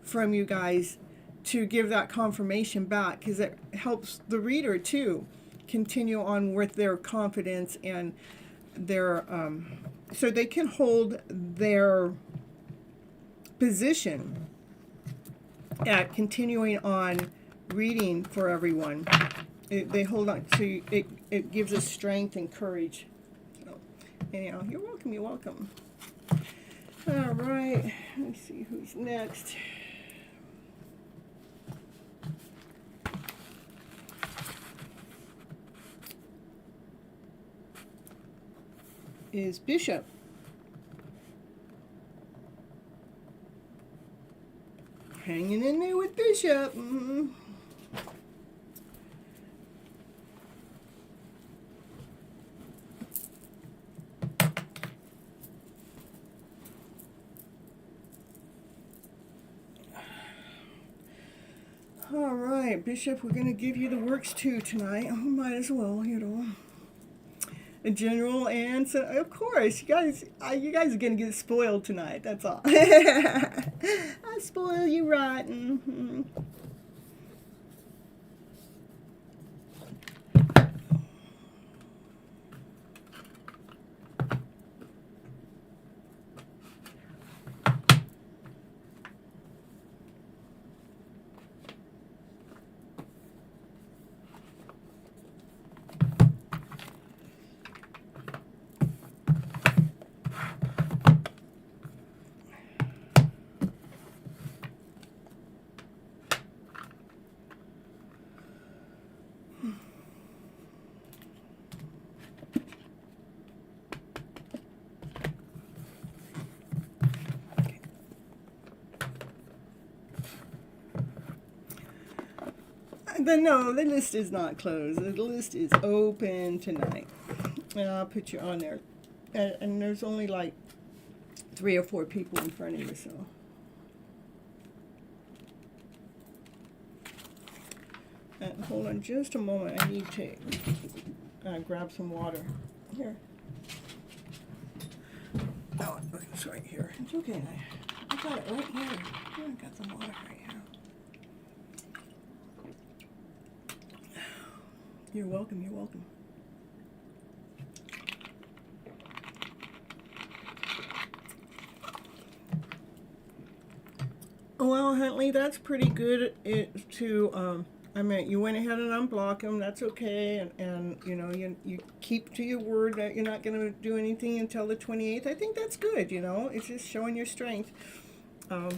from you guys to give that confirmation back, because it helps the reader too continue on with their confidence and their so they can hold their position at continuing on reading for everyone. They hold on to it. It gives us strength and courage. So, anyhow, you're welcome. You're welcome. All right, let's see who's next. Is Bishop. Hanging in there with Bishop. Mm-hmm. All right, Bishop, we're going to give you the works too tonight. Might as well, you know. A general answer. Of course, you guys are going to get spoiled tonight. That's all. I spoil you rotten. Mm-hmm. No, the list is not closed. The list is open tonight. And I'll put you on there. And there's only like 3 or 4 people in front of you, so. And hold on just a moment. I need to grab some water. Here. Oh, it's right here. It's okay. I got it right here. I got some water right here. You're welcome. You're welcome. Well, Huntley, that's pretty good I mean, you went ahead and unblocked them. That's okay. And you know, you keep to your word that you're not going to do anything until the 28th. I think that's good, you know. It's just showing your strength. Um,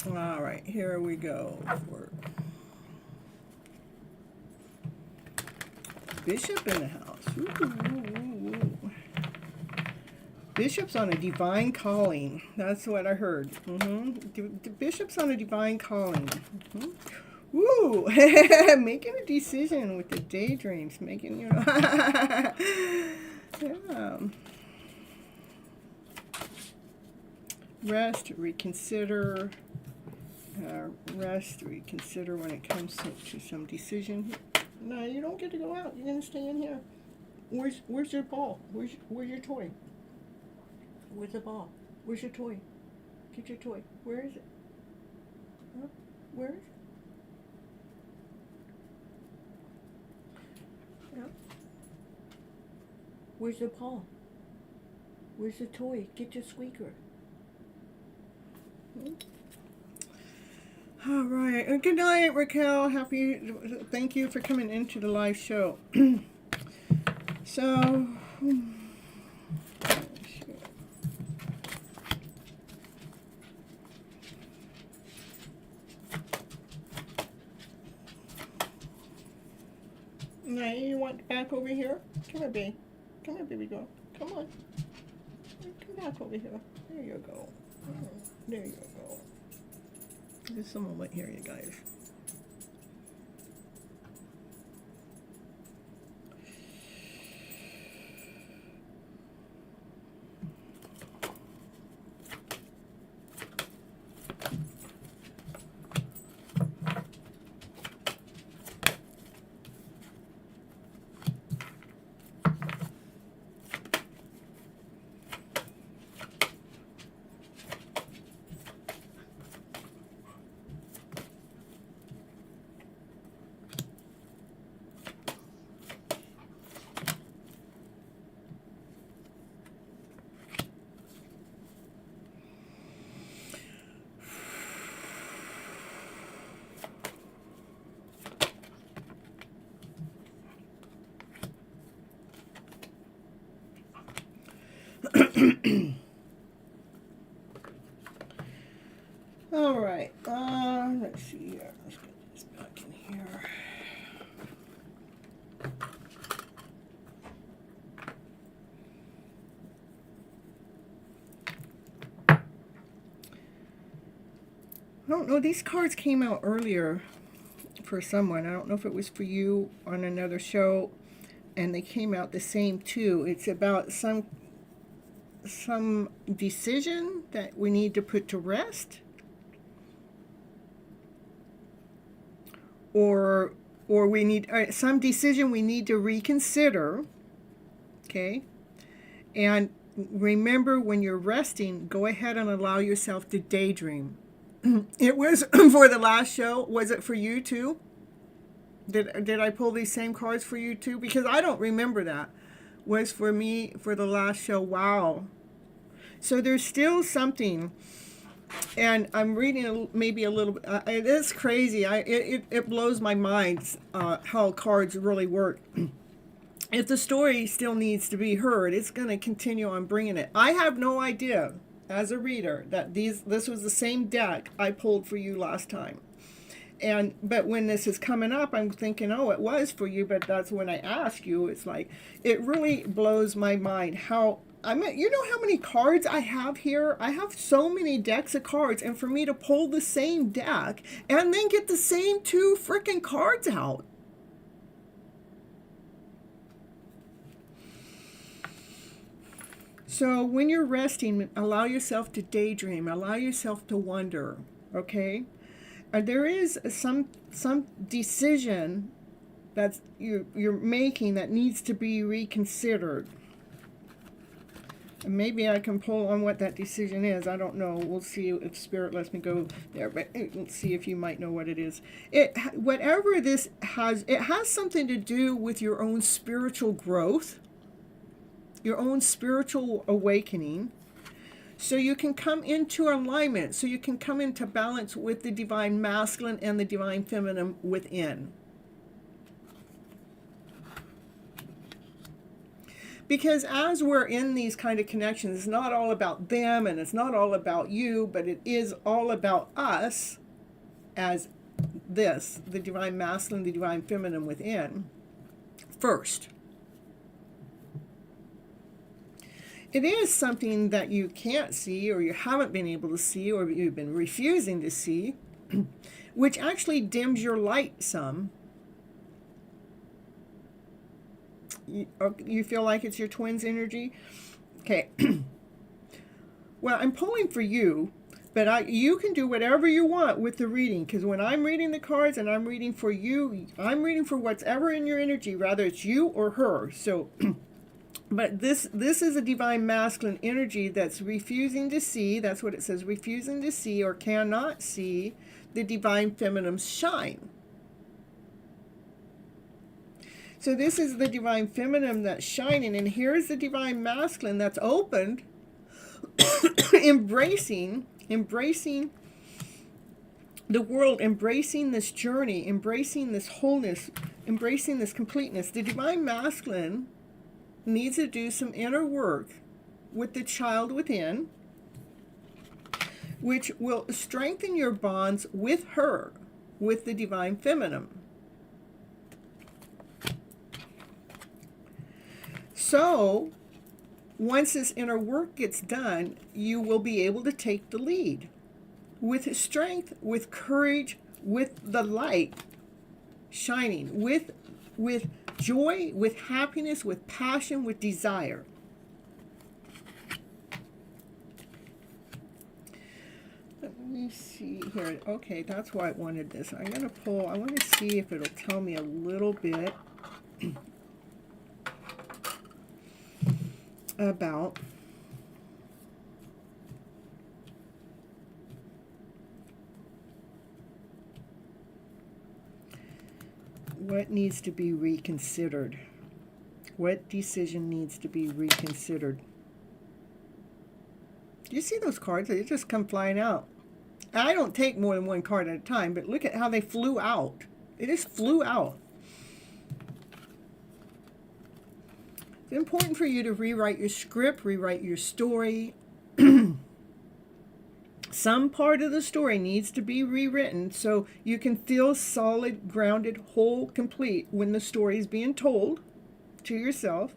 all right, here we go. For Bishop in the house. Ooh. Bishop's on a divine calling. That's what I heard. The Bishop's on a divine calling. Woo! Making a decision with the daydreams. Making, you know. Yeah. Rest, reconsider. Rest, reconsider when it comes to some decision. No, you don't get to go out. You're going to stay in here. Where's your ball? Where's your toy? Where's the ball? Where's your toy? Get your toy. Where is it? Huh? Where is it? Yeah. Where's the ball? Where's the toy? Get your squeaker. All right. Good night, Raquel. Thank you for coming into the live show. So, now you want back over here? Come here, baby. Come here, baby girl. Come on. Come back over here. There you go. There you go. Just a moment here, you guys. All right. Let's see here. Let's get this back in here. I don't know. These cards came out earlier for someone. I don't know if it was for you on another show, and they came out the same too. It's about some decision that we need to put to rest, or we need some decision we need to reconsider. Okay, and remember, when you're resting, go ahead and allow yourself to daydream. It was for the last show. Was it for you too? Did I pull these same cards for you too? Because I don't remember that. Was for me for the last show. Wow. So there's still something, and I'm reading maybe a little bit. It is crazy. It blows my mind how cards really work. If the story still needs to be heard, it's going to continue on bringing it. I have no idea, as a reader, that this was the same deck I pulled for you last time. But when this is coming up, I'm thinking, oh, it was for you. But that's when I ask you. It's like, it really blows my mind how. I mean, you know how many cards I have here? I have so many decks of cards, and for me to pull the same deck and then get the same two freaking cards out. So when you're resting, allow yourself to daydream, allow yourself to wonder, okay? There is some decision that you're making that needs to be reconsidered. And maybe I can pull on what that decision is. I don't know. We'll see if Spirit lets me go there. But let's see if you might know what it is. Whatever this has, it has something to do with your own spiritual growth. your own spiritual awakening, so you can come into alignment, so you can come into balance with the divine masculine and the divine feminine within. Because as we're in these kind of connections, it's not all about them and it's not all about you, but it is all about us as this, the divine masculine, the divine feminine within, first. It is something that you can't see, or you haven't been able to see, or you've been refusing to see, which actually dims your light some. You feel like it's your twin's energy? Okay. Well, I'm pulling for you, but you can do whatever you want with the reading, because when I'm reading the cards and I'm reading for you, I'm reading for what's ever in your energy, whether it's you or her. So, but this is a divine masculine energy that's refusing to see. That's what it says, refusing to see or cannot see the divine feminine's shine. So this is the divine feminine that's shining, and here's the divine masculine that's opened, embracing the world, embracing this journey, embracing this wholeness, embracing this completeness. The divine masculine needs to do some inner work with the child within, which will strengthen your bonds with her, with the divine feminine. So, once this inner work gets done, you will be able to take the lead with strength, with courage, with the light shining, with joy, with happiness, with passion, with desire. Let me see here. Okay, that's why I wanted this. I'm going to pull, I want to see if it'll tell me a little bit about what needs to be reconsidered. What decision needs to be reconsidered? Do you see those cards? They just come flying out. I don't take more than one card at a time, but look at how they flew out. They just flew out. It's important for you to rewrite your script, rewrite your story. Some part of the story needs to be rewritten so you can feel solid, grounded, whole, complete when the story is being told to yourself.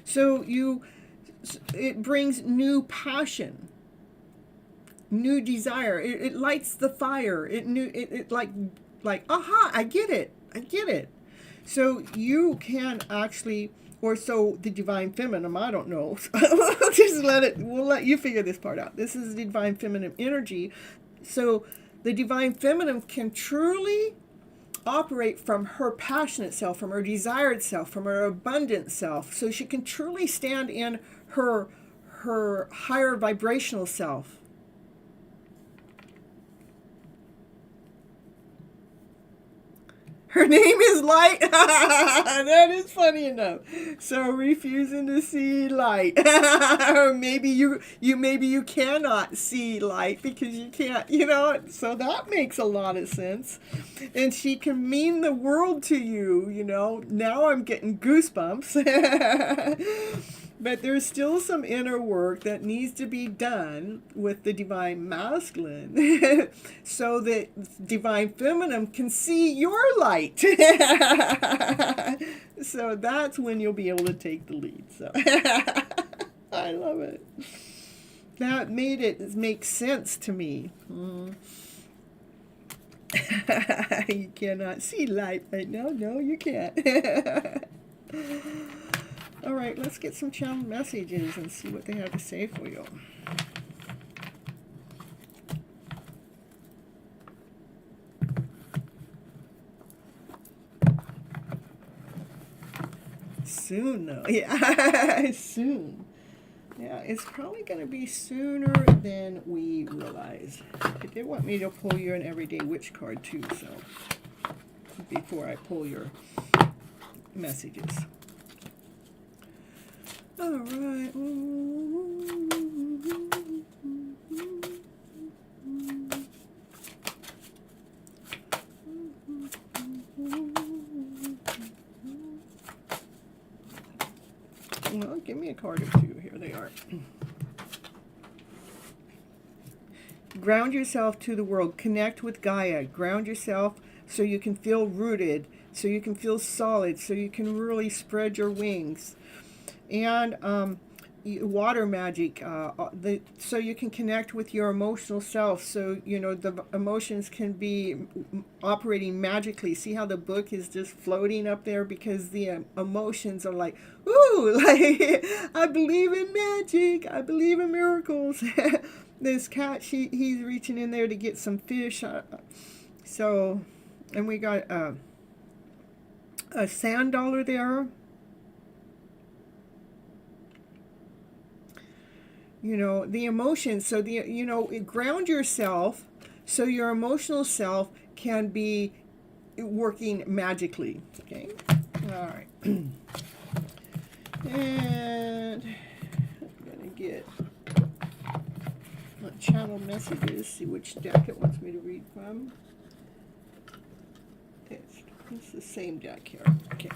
So it brings new passion, new desire. It lights the fire. It like, aha, I get it. So you can actually, or so the divine feminine, I don't know. We'll let you figure this part out. This is the divine feminine energy. So the divine feminine can truly operate from her passionate self, from her desired self, from her abundant self. So she can truly stand in her higher vibrational self. Her name is Light. That is funny enough. So refusing to see light. Or maybe you cannot see light because you can't, so that makes a lot of sense. And she can mean the world to you, Now I'm getting goosebumps. But there's still some inner work that needs to be done with the divine masculine so that divine feminine can see your light. So that's when you'll be able to take the lead. So I love it. That made it make sense to me. You cannot see light right now. No, you can't. All right, let's get some channel messages and see what they have to say for you. Soon, though. Yeah, soon. Yeah, it's probably going to be sooner than we realize. It did want me to pull you an everyday witch card, too, so before I pull your messages. All right. Well, give me a card or two. Here they are. Ground yourself to the world. Connect with Gaia. Ground yourself so you can feel rooted, so you can feel solid, so you can really spread your wings. And water magic, so you can connect with your emotional self, so you know the emotions can be operating magically. See how the book is just floating up there, because the emotions are like, ooh, like I believe in magic, I believe in miracles. This cat, he's reaching in there to get some fish. So, and we got a sand dollar there. You know, the emotions, so the, you know, ground yourself so your emotional self can be working magically. Okay, all right. And I'm gonna get channel messages, see which deck it wants me to read from. It's the same deck here. Okay.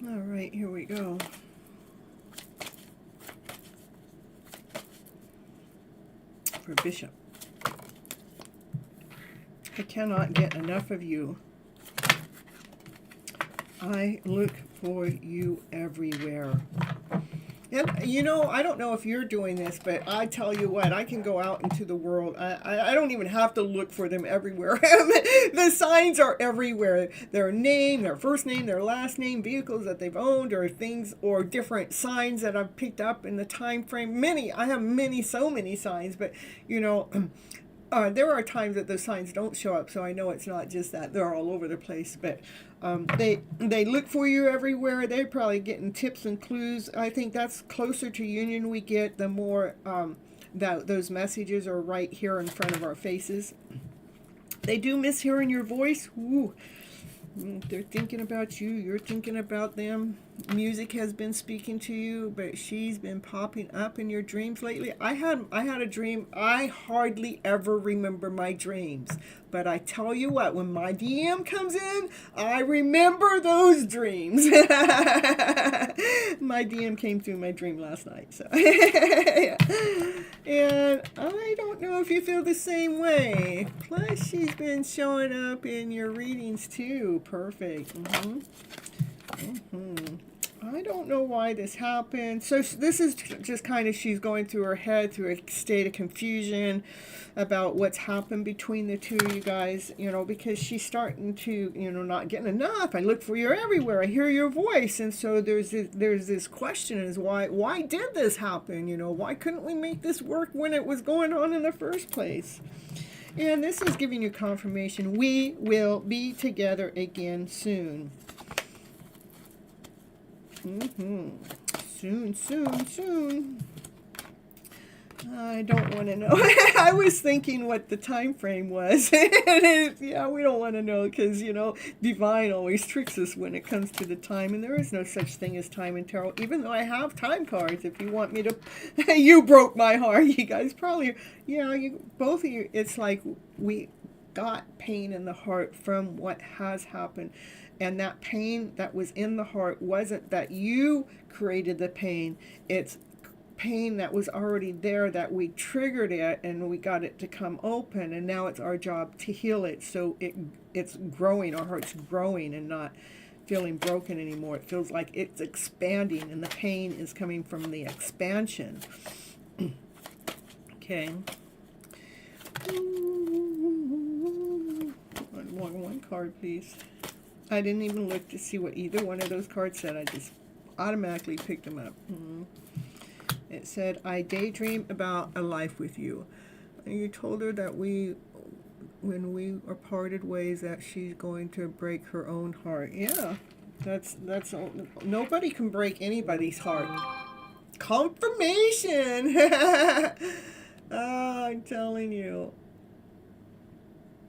All right, here we go. For Bishop. I cannot get enough of you. I look for you everywhere. And, you know, I don't know if you're doing this, but I tell you what, I can go out into the world. I don't even have to look for them everywhere. The signs are everywhere. Their name, their first name, their last name, vehicles that they've owned, or things, or different signs that I've picked up in the time frame. Many, I have many, so many signs, but, you know, there are times that those signs don't show up, so I know it's not just that. They're all over the place, but they look for you everywhere. They're probably getting tips and clues. I think that's closer to union we get, the more that those messages are right here in front of our faces. They do miss hearing your voice. Ooh. They're thinking about you. You're thinking about them. Music has been speaking to you, but she's been popping up in your dreams lately. I had a dream. I hardly ever remember my dreams, but I tell you what, when my DM comes in, I remember those dreams. My DM came through my dream last night, so yeah. And I don't know if you feel the same way. Plus, she's been showing up in your readings too. Perfect. I don't know why this happened. So this is just kind of, she's going through her head, through a state of confusion about what's happened between the two of you guys, you know, because she's starting to, you know, not getting enough. I look for you everywhere. I hear your voice. And so there's this question is why did this happen? You know, why couldn't we make this work when it was going on in the first place? And this is giving you confirmation. We will be together again soon. Soon. I don't want to know. I was thinking what the time frame was. Yeah, we don't want to know because, you know, divine always tricks us when it comes to the time. And there is no such thing as time in tarot, even though I have time cards. If you want me to, you broke my heart. You guys probably, yeah, both of you, it's like we got pain in the heart from what has happened. And that pain that was in the heart wasn't that you created the pain. It's pain that was already there that we triggered it and we got it to come open. And now it's our job to heal it. So it's growing. Our heart's growing and not feeling broken anymore. It feels like it's expanding and the pain is coming from the expansion. Okay. One card, please. I didn't even look to see what either one of those cards said. I just automatically picked them up. It said, I daydream about a life with you. And you told her that when we are parted ways, that she's going to break her own heart. Yeah, that's nobody can break anybody's heart. Confirmation. Oh, I'm telling you.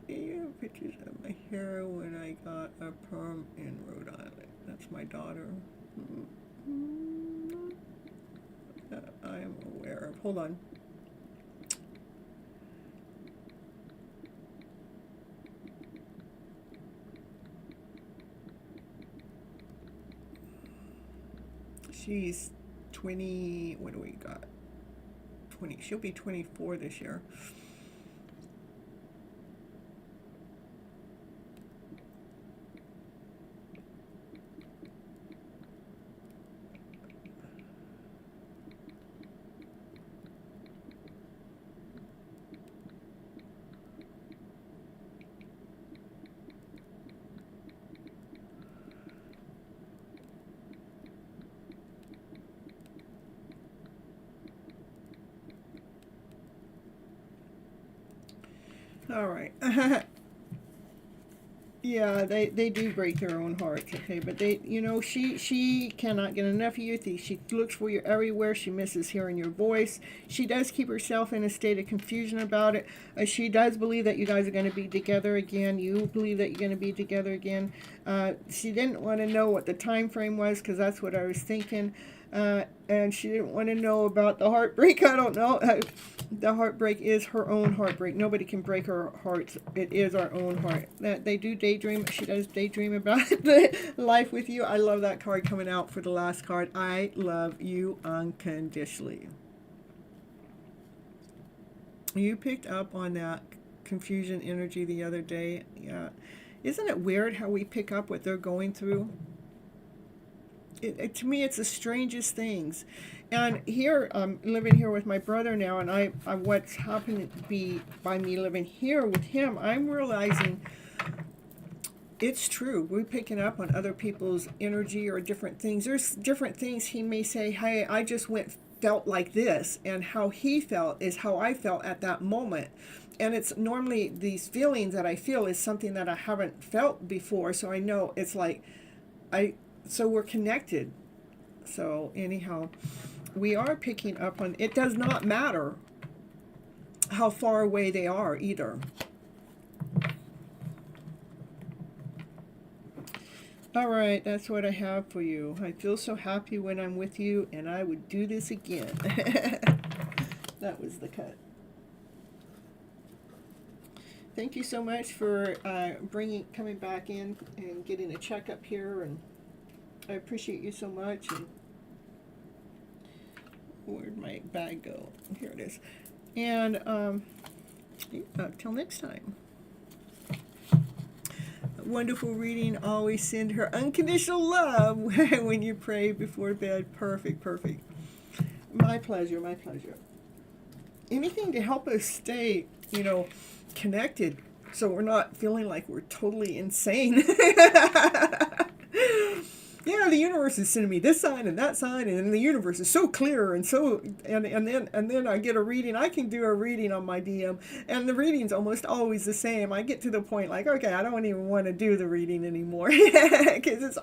You have pictures of my hair when I got a perm in Rhode Island. That's my daughter. I am aware of. Hold on. She's 20. What do we got? 20. She'll be 24 this year. All right. Yeah, they do break their own hearts, okay? But she cannot get enough of you. She looks for you everywhere. She misses hearing your voice. She does keep herself in a state of confusion about it. She does believe that you guys are going to be together again. You believe that you're going to be together again. She didn't want to know what the time frame was, because that's what I was thinking. And she didn't want to know about the heartbreak. I don't know. The heartbreak is her own heartbreak. Nobody can break her heart. It is our own heart. That they do daydream. She does daydream about the life with you. I love that card coming out for the last card. I love you unconditionally. You picked up on that confusion energy the other day. Yeah. Isn't it weird how we pick up what they're going through? To me, it's the strangest things. And here, I'm living here with my brother now, and what's happened to be by me living here with him, I'm realizing it's true. We're picking up on other people's energy or different things. There's different things he may say, hey, I just felt like this, and how he felt is how I felt at that moment. And it's normally these feelings that I feel is something that I haven't felt before, so I know it's like, so we're connected. So anyhow, we are picking up on, it does not matter how far away they are either. All right, that's what I have for you. I feel so happy when I'm with you, and I would do this again. That was the cut. Thank you so much for coming back in and getting a checkup here, and I appreciate you so much. And where'd my bag go? Here it is. And till next time. Wonderful reading. Always send her unconditional love when you pray before bed. Perfect. My pleasure. Anything to help us stay, connected, so we're not feeling like we're totally insane. Yeah, the universe is sending me this sign and that sign, and the universe is so clear, and then I get a reading. I can do a reading on my DM, and the reading's almost always the same. I get to the point like, okay, I don't even want to do the reading anymore, because it's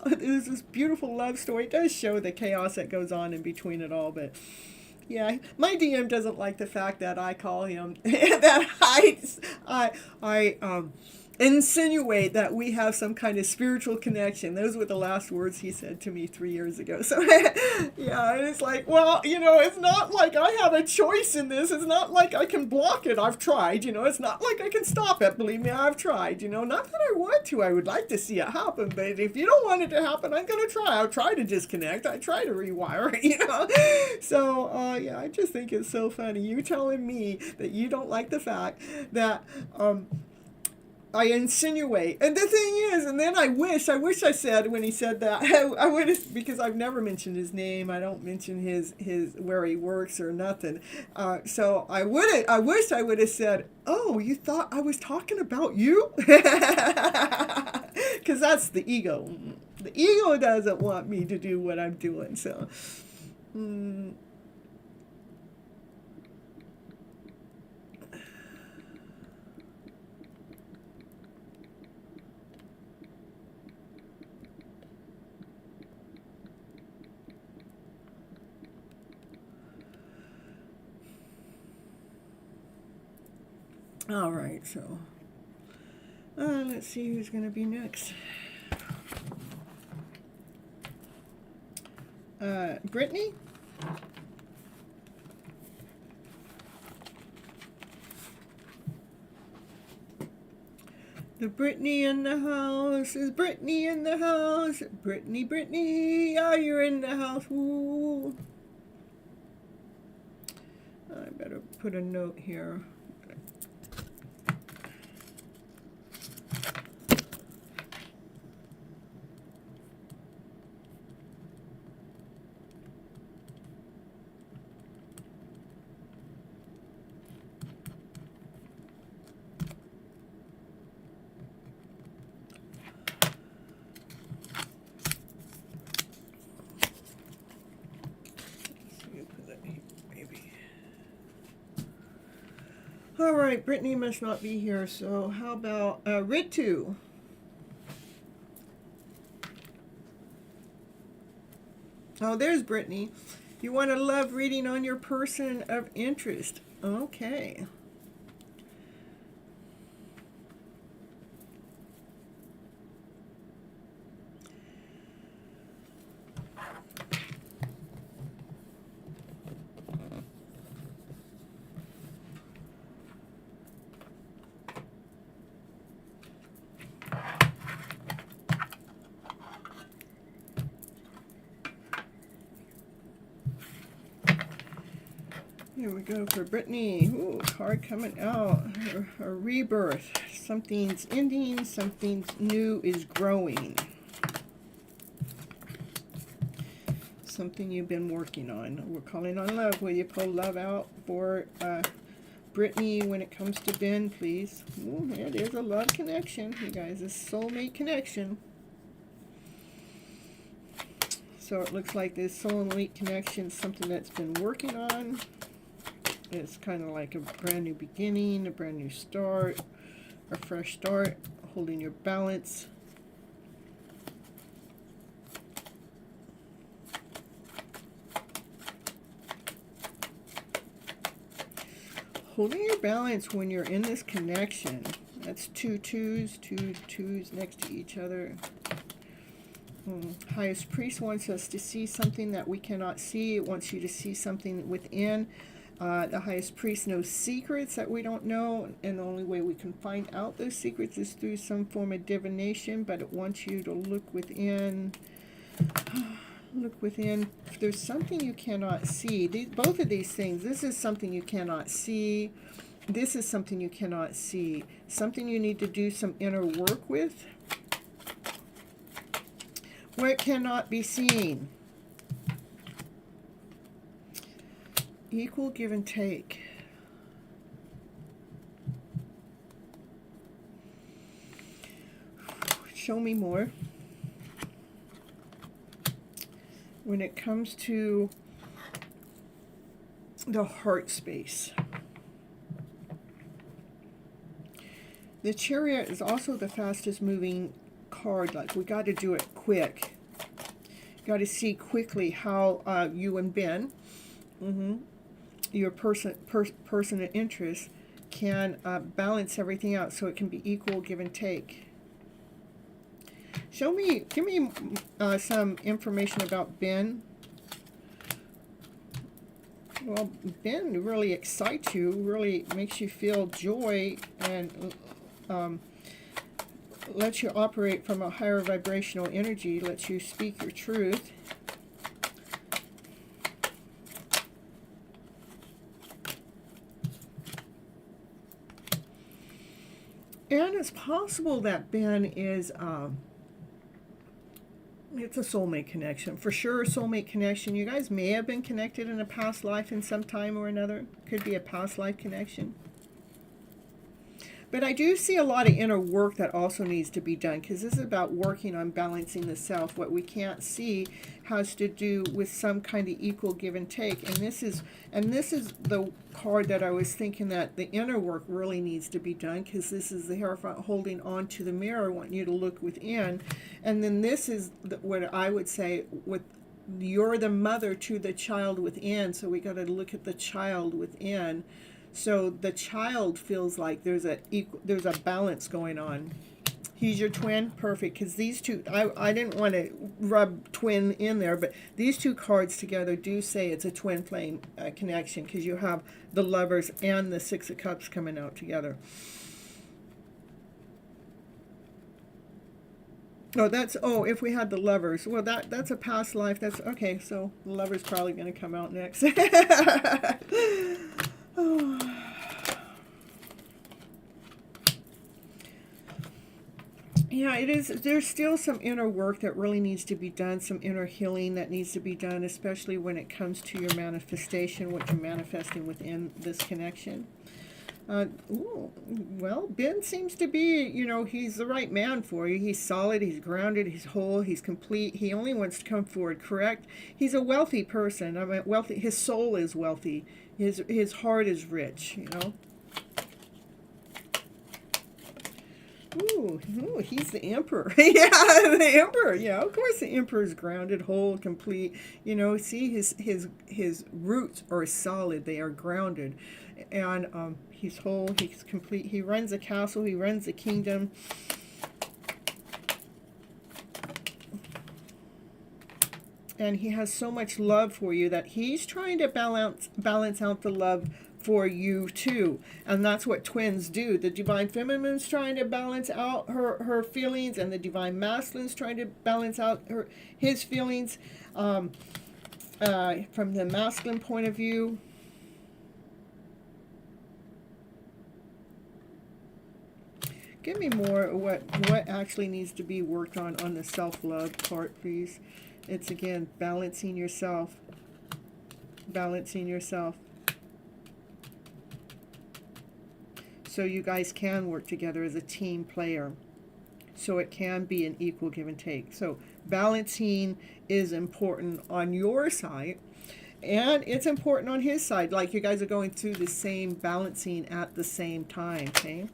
this beautiful love story. It does show the chaos that goes on in between it all, but yeah, my DM doesn't like the fact that I call him that I insinuate that we have some kind of spiritual connection. Those were the last words he said to me 3 years ago. So, yeah, and it's like, well, it's not like I have a choice in this. It's not like I can block it. I've tried, it's not like I can stop it. Believe me, I've tried, not that I want to. I would like to see it happen, but if you don't want it to happen, I'm going to try. I'll try to disconnect. I try to rewire, So, yeah, I just think it's so funny. You telling me that you don't like the fact that, I insinuate. And the thing is, and then I wish I said when he said that, I would have, because I've never mentioned his name. I don't mention his where he works or nothing. So I wish I would have said, oh, you thought I was talking about you? Because because that's the ego. The ego doesn't want me to do what I'm doing. So, all right. So, let's see who's going to be next. Brittany? The Brittany in the house. Is Brittany in the house? Brittany, Brittany, are you in the house? Ooh. I better put a note here. All right, Brittany must not be here, so how about Ritu? Oh, there's Brittany. You want a love reading on your person of interest. Okay. Here we go for Brittany. Ooh, card coming out. A rebirth. Something's ending. Something new is growing. Something you've been working on. We're calling on love. Will you pull love out for Brittany when it comes to Ben, please? Ooh, it is a love connection, you guys. A soulmate connection. So it looks like this soulmate connection is something that's been working on. It's kind of like a brand new beginning, a brand new start, a fresh start, holding your balance. Holding your balance when you're in this connection. That's two twos next to each other. Highest Priest wants us to see something that we cannot see. It wants you to see something within. The Highest Priest knows secrets that we don't know, and the only way we can find out those secrets is through some form of divination, but it wants you to look within. Look within. If there's something you cannot see, both of these things, this is something you cannot see. This is something you cannot see. Something you need to do some inner work with. What cannot be seen? Equal give and take. Show me more. When it comes to the heart space. The Chariot is also the fastest moving card. Like, we got to do it quick. Got to see quickly how you and Ben, your person of interest, can balance everything out so it can be equal give and take. Give me some information about Ben. Well, Ben really excites you, really makes you feel joy, and lets you operate from a higher vibrational energy, lets you speak your truth. And it's possible that Ben is, it's a soulmate connection. For sure, a soulmate connection. You guys may have been connected in a past life in some time or another. Could be a past life connection. But I do see a lot of inner work that also needs to be done, because this is about working on balancing the self. What we can't see has to do with some kind of equal give and take. And this is the card that I was thinking that the inner work really needs to be done, because this is the Hierophant holding on to the mirror, wanting you to look within. And then this is what I would say with you're the mother to the child within, so we got to look at the child within. So the child feels like there's a balance going on. He's your twin, perfect, because these two, I didn't want to rub twin in there, but these two cards together do say it's a twin flame connection, because you have the Lovers and the Six of Cups coming out together. Oh, if we had the Lovers, well, that's a past life. That's okay. So the Lovers probably going to come out next. Oh. Yeah, it is. There's still some inner work that really needs to be done, some inner healing that needs to be done, especially when it comes to your manifestation, what you're manifesting within this connection. Well, Ben seems to be, he's the right man for you. He's solid, he's grounded, he's whole, he's complete. He only wants to come forward, correct? He's a wealthy person. I mean, wealthy. His soul is wealthy. His heart is rich, Ooh, he's the Emperor. Yeah, the Emperor. Yeah, of course the Emperor is grounded, whole, complete. See, his roots are solid. They are grounded. And he's whole, he's complete. He runs a castle. He runs a kingdom. And he has so much love for you that he's trying to balance out the love for you too. And that's what twins do. The Divine Feminine's trying to balance out her feelings, and the Divine Masculine's trying to balance out his feelings from the masculine point of view. Give me more what actually needs to be worked on the self-love part, please. It's again balancing yourself. Balancing yourself. So you guys can work together as a team player. So it can be an equal give and take. So balancing is important on your side. And it's important on his side. Like you guys are going through the same balancing at the same time, okay?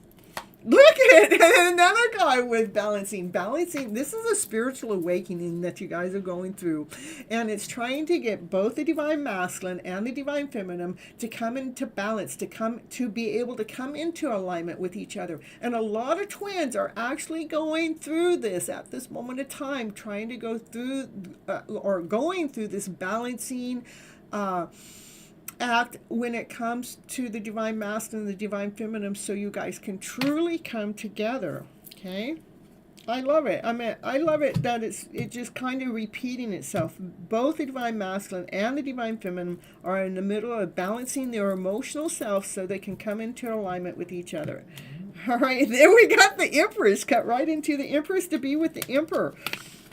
Look at another guy with balancing. This is a spiritual awakening that you guys are going through. And it's trying to get both the Divine Masculine and the Divine Feminine to come into balance, to be able to come into alignment with each other. And a lot of twins are actually going through this at this moment of time, trying to go through or going through this balancing act when it comes to the Divine Masculine and the Divine Feminine, so you guys can truly come together. Okay, I love it. I mean, I love it that it's just kind of repeating itself. Both the Divine Masculine and the Divine Feminine are in the middle of balancing their emotional self so they can come into alignment with each other. All right, there we got the Empress, cut right into the Empress to be with the Emperor.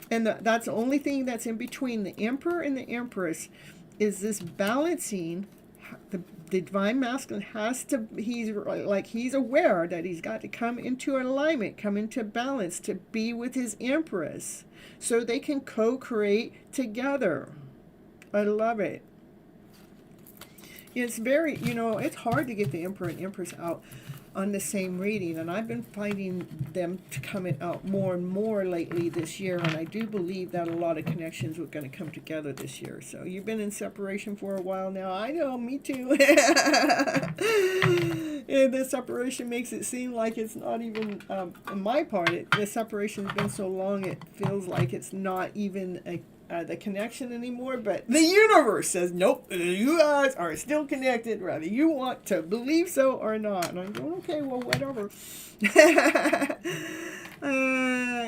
And that's the only thing that's in between the Emperor and the Empress is this balancing. The Divine Masculine has to, he's aware that he's got to come into alignment, come into balance to be with his Empress so they can co-create together. I love it. It's very, it's hard to get the Emperor and Empress out on the same reading, and I've been finding them to coming out more and more lately this year, and I do believe that a lot of connections are going to come together this year. So you've been in separation for a while now. I know, me too. And the separation makes it seem like it's not even, on my part, the separation's been so long it feels like it's not even the connection anymore, but the universe says, nope, you guys are still connected, whether you want to believe so or not. And I'm going, okay, well, whatever.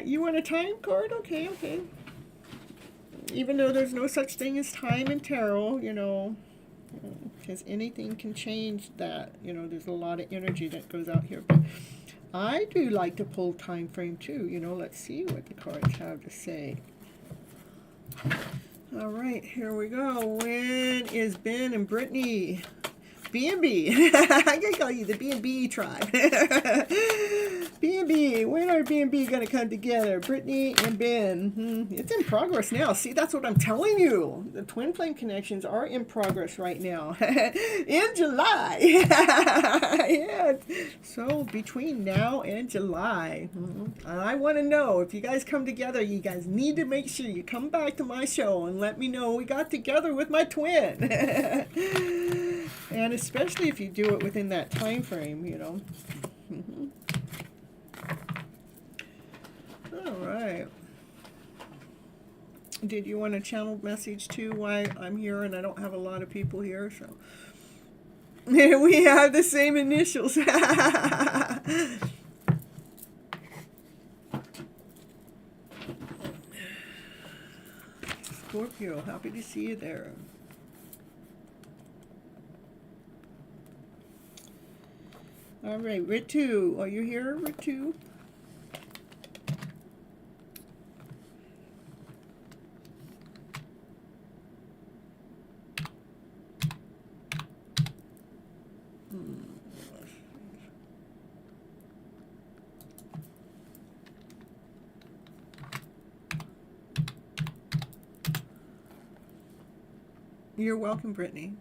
You want a time card? Okay. Even though there's no such thing as time in tarot, because anything can change that. There's a lot of energy that goes out here. But I do like to pull time frame too. Let's see what the cards have to say. All right, here we go. When is Ben and Brittany B&B. I'm going to call you the B&B tribe. B&B. When are B&B going to come together? Brittany and Ben. It's in progress now. See, that's what I'm telling you. The twin flame connections are in progress right now. In July. Yeah. So between now and July. And I want to know, if you guys come together, you guys need to make sure you come back to my show and let me know we got together with my twin. And especially if you do it within that time frame, you know. All right. Did you want a channel message too why I'm here and I don't have a lot of people here? So we have the same initials. Scorpio, happy to see you there. All right, Ritu, are you here, Ritu? You're welcome, Brittany.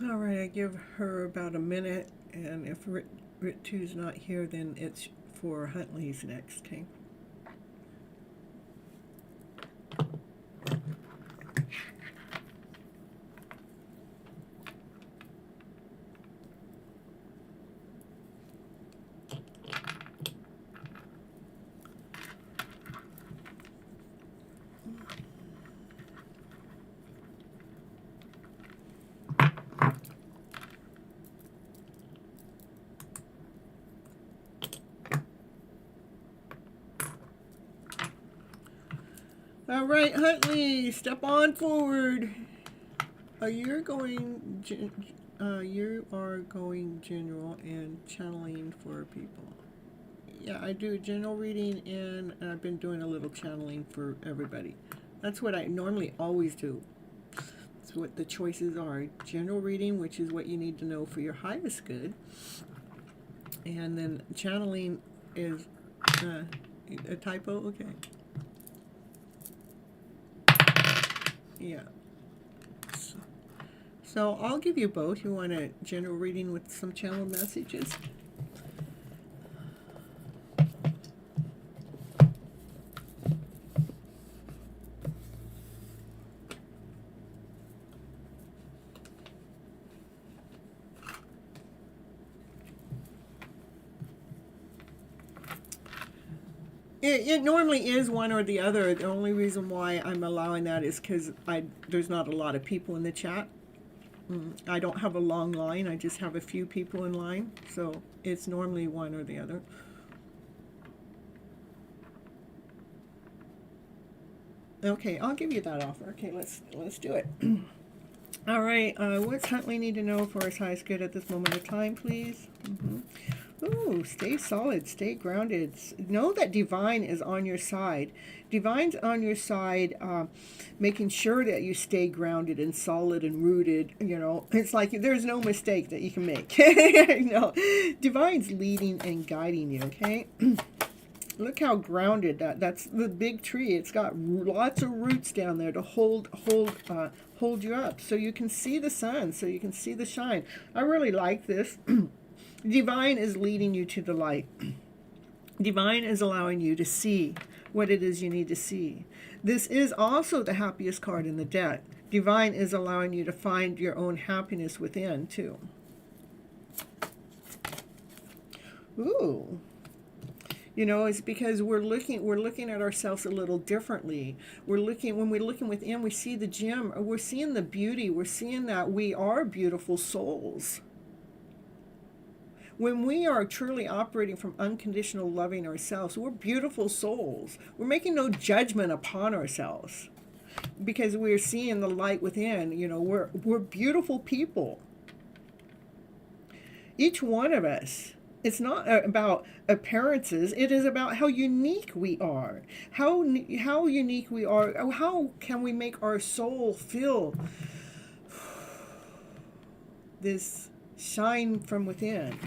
All right, I give her about a minute, and if Ritu's not here, then it's for Huntley's next, okay? All right, Huntley, step on forward. You are going general and channeling for people. Yeah, I do general reading, and I've been doing a little channeling for everybody. That's what I normally always do. That's what the choices are. General reading, which is what you need to know for your highest good. And then channeling is a typo, okay. Yeah. So I'll give you both. You want a general reading with some channel messages? It normally is one or the other. The only reason why I'm allowing that is because there's not a lot of people in the chat. I don't have a long line. I just have a few people in line. So it's normally one or the other. Okay, I'll give you that offer. Okay, let's do it. All right, what's Huntley need to know for his highest good at this moment of time, please? Ooh, stay solid, stay grounded. Know that divine is on your side. Divine's on your side, making sure that you stay grounded and solid and rooted. You know, it's like there's no mistake that you can make. No, Divine's leading and guiding you, okay? Look how grounded that's the big tree. It's got lots of roots down there to hold you up, so you can see the sun, so you can see the shine. I really like this. Divine is leading you to the light. Divine is allowing you to see what it is you need to see. This is also the happiest card in the deck. Divine is allowing you to find your own happiness within too. Ooh. You know, it's because we're looking at ourselves a little differently. When we're looking within, we see the gem, we're seeing the beauty, we're seeing that we are beautiful souls. When we are truly operating from unconditional loving ourselves, we're beautiful souls. We're making no judgment upon ourselves because we're seeing the light within. You know, we're beautiful people. Each one of us. It's not about appearances. It is about how unique we are. How unique we are. How can we make our soul feel this shine from within?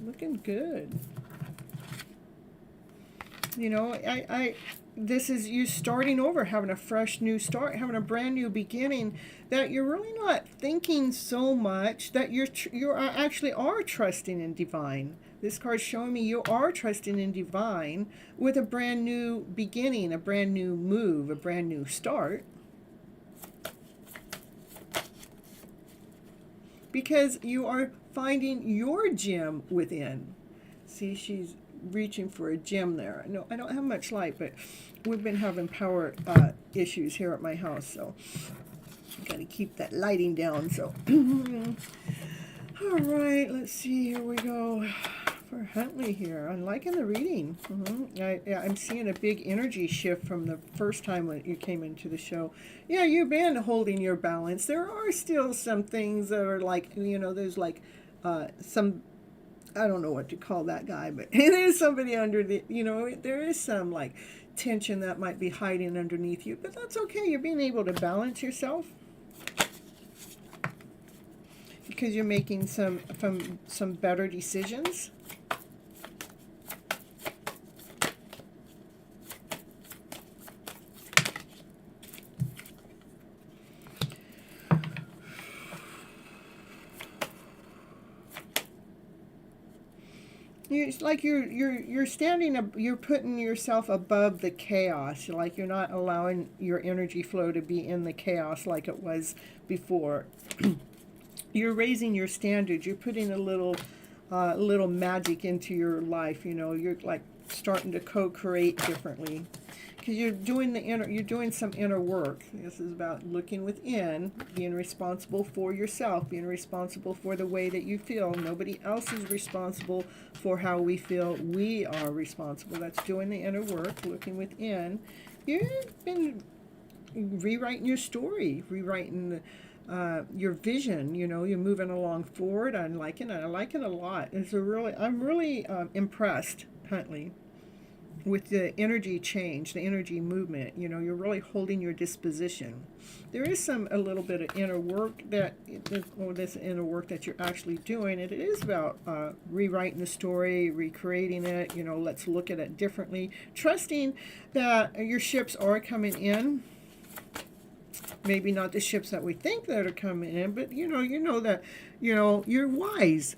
Looking good. You know, this is you starting over, having a fresh new start, having a brand new beginning, that you're really not thinking so much, that you actually are trusting in divine. This card's showing me you are trusting in divine with a brand new beginning, a brand new move, a brand new start. Because you are finding your gem within. See, she's reaching for a gem there. No, I don't have much light, but we've been having power issues here at my house, so I've got to keep that lighting down. So, all right, let's see. Here we go for Huntley here. I'm liking the reading. I'm seeing a big energy shift from the first time when you came into the show. Yeah, you've been holding your balance. There are still some things that are like, you know, there's like some, I don't know what to call that guy, but there's somebody under the, you know, there is some like tension that might be hiding underneath you, but that's okay. You're being able to balance yourself because you're making some better decisions. It's like you're standing up, you're putting yourself above the chaos. Like you're not allowing your energy flow to be in the chaos like it was before. You're raising your standards. You're putting a little magic into your life. You know, you're like starting to co-create differently. Because you're doing some inner work. This is about looking within, being responsible for yourself, being responsible for the way that you feel. Nobody else is responsible for how we feel. We are responsible. That's doing the inner work, looking within. You've been rewriting your story, rewriting your vision. You know, you're moving along forward. I'm liking it. I like it a lot. I'm really impressed, Huntley, with the energy change, the energy movement. You know, you're really holding your disposition. There is a little bit of inner work this inner work that you're actually doing. It is about rewriting the story, recreating it. You know, let's look at it differently. Trusting that your ships are coming in. Maybe not the ships that we think that are coming in, but you know that, you know, you're wise.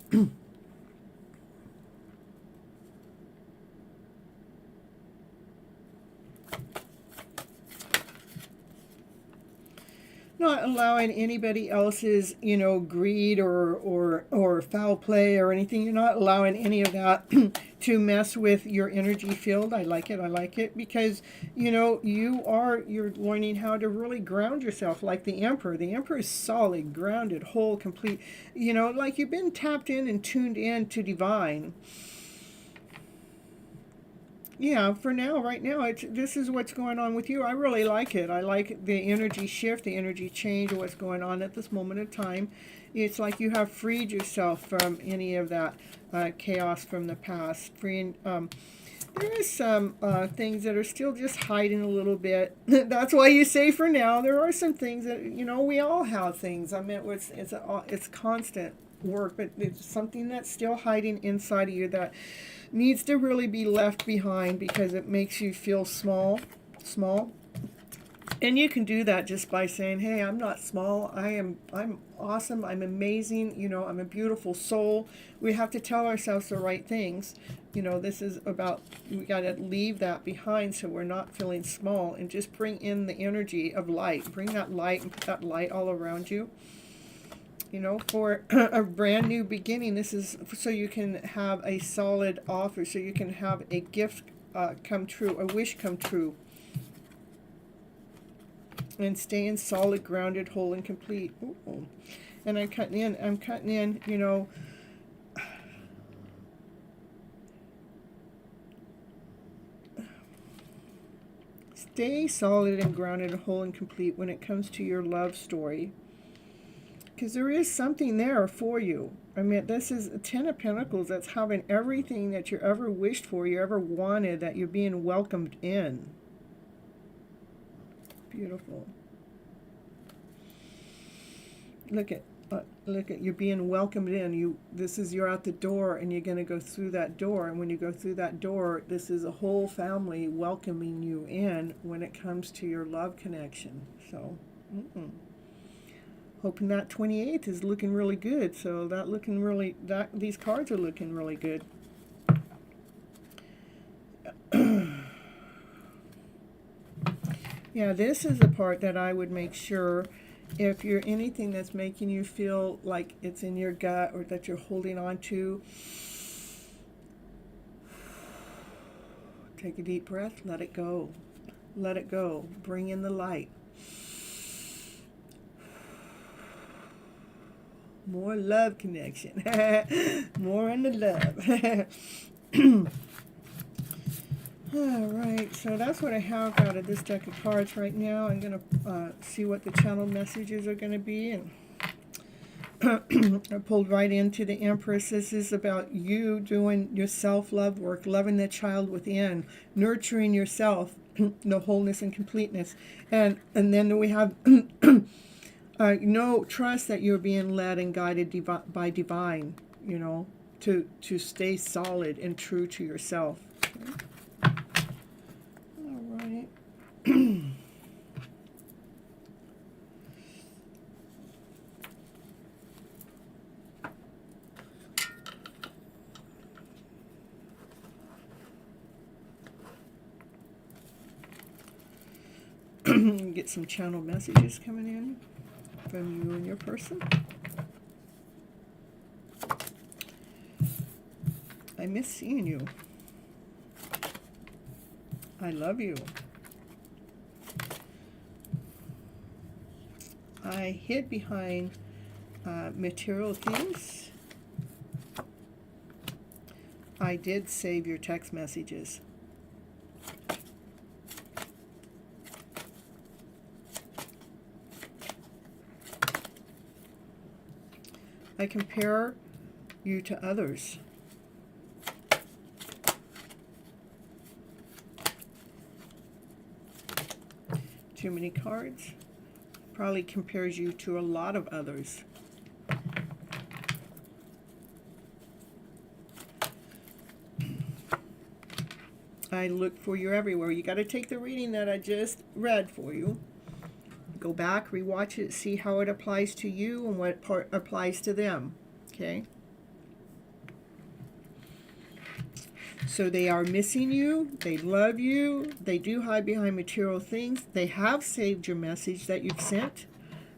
Not allowing anybody else's, you know, greed or foul play or anything. You're not allowing any of that to mess with your energy field. I like it because, you know, you're learning how to really ground yourself like the Emperor. The Emperor is solid, grounded, whole, complete. You know, like you've been tapped in and tuned in to divine. Yeah, for now, right now, this is what's going on with you. I really like it. I like the energy shift, the energy change, what's going on at this moment of time. It's like you have freed yourself from any of that chaos from the past. There is some things that are still just hiding a little bit. That's why you say for now. There are some things that, you know, we all have things. I mean, it's constant work, but it's something that's still hiding inside of you that needs to really be left behind because it makes you feel small. And you can do that just by saying, hey, I'm not small. I'm awesome. I'm amazing. You know, I'm a beautiful soul. We have to tell ourselves the right things. You know, this is about, we got to leave that behind so we're not feeling small and just bring in the energy of light. Bring that light and put that light all around you. You know, for a brand new beginning. This is so you can have a solid offer, so you can have a gift come true, a wish come true. And staying solid, grounded, whole, and complete. Ooh. And I'm cutting in, you know, Stay solid and grounded and whole and complete when it comes to your love story. Because there is something there for you. I mean, this is a 10 of Pentacles. That's having everything that you ever wished for, you ever wanted, that you're being welcomed in. Beautiful. Look at you're being welcomed in. You're out the door, and you're going to go through that door. And when you go through that door, this is a whole family welcoming you in when it comes to your love connection. So, hoping that 28th is looking really good. So these cards are looking really good. Yeah, this is the part that I would make sure, if you're anything that's making you feel like it's in your gut or that you're holding on to, take a deep breath, let it go. Let it go. Bring in the light. More love connection. More in the love. All right, so that's what I have out of this deck of cards right now. I'm going to see what the channel messages are going to be. And I pulled right into the Empress. This is about you doing your self-love work, loving the child within, nurturing yourself, the wholeness and completeness. And then we have trust that you're being led and guided by divine, to stay solid and true to yourself. Okay. Get some channel messages coming in from you and your person. I miss seeing you. I love you. I hid behind material things. I did save your text messages. I compare you to others. Too many cards. Probably compares you to a lot of others. I look for you everywhere. You got to take the reading that I just read for you. Go back, rewatch it, see how it applies to you and what part applies to them. Okay? So they are missing you. They love you. They do hide behind material things. They have saved your message that you've sent.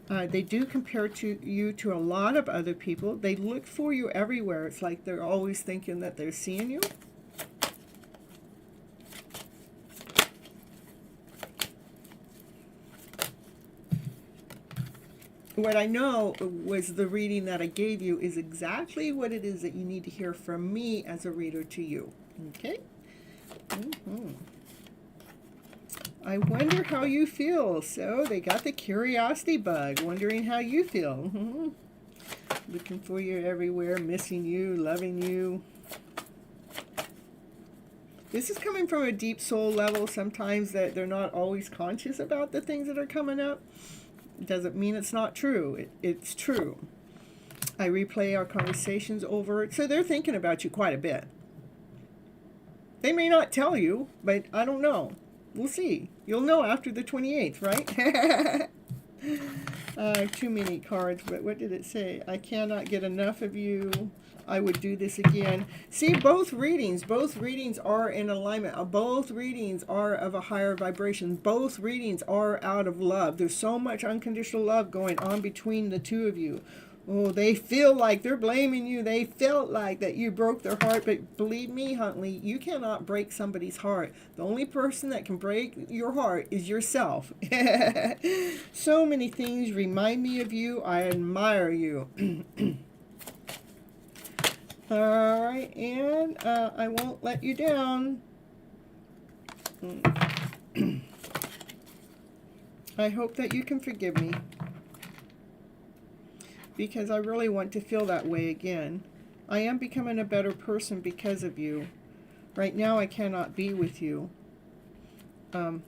They do compare you to a lot of other people. They look for you everywhere. It's like they're always thinking that they're seeing you. What I know was the reading that I gave you is exactly what it is that you need to hear from me as a reader to you. Okay? I wonder how you feel. So they got the curiosity bug, wondering how you feel. Looking for you everywhere, missing you, loving you. This is coming from a deep soul level. Sometimes that they're not always conscious about the things that are coming up. Doesn't mean it's not true. It's true. I replay our conversations over it. So they're thinking about you quite a bit. They may not tell you, but I don't know. We'll see. You'll know after the 28th, right? Too many cards, but what did it say? I cannot get enough of you. I would do this again. See, both readings are in alignment. Both readings are of a higher vibration. Both readings are out of love. There's so much unconditional love going on between the two of you. Oh, they feel like they're blaming you. They felt like that you broke their heart. But believe me, Huntley, you cannot break somebody's heart. The only person that can break your heart is yourself. So many things remind me of you. I admire you. All right, and I won't let you down. I hope that you can forgive me, because I really want to feel that way again. I am becoming a better person because of you. Right now I cannot be with you. Let's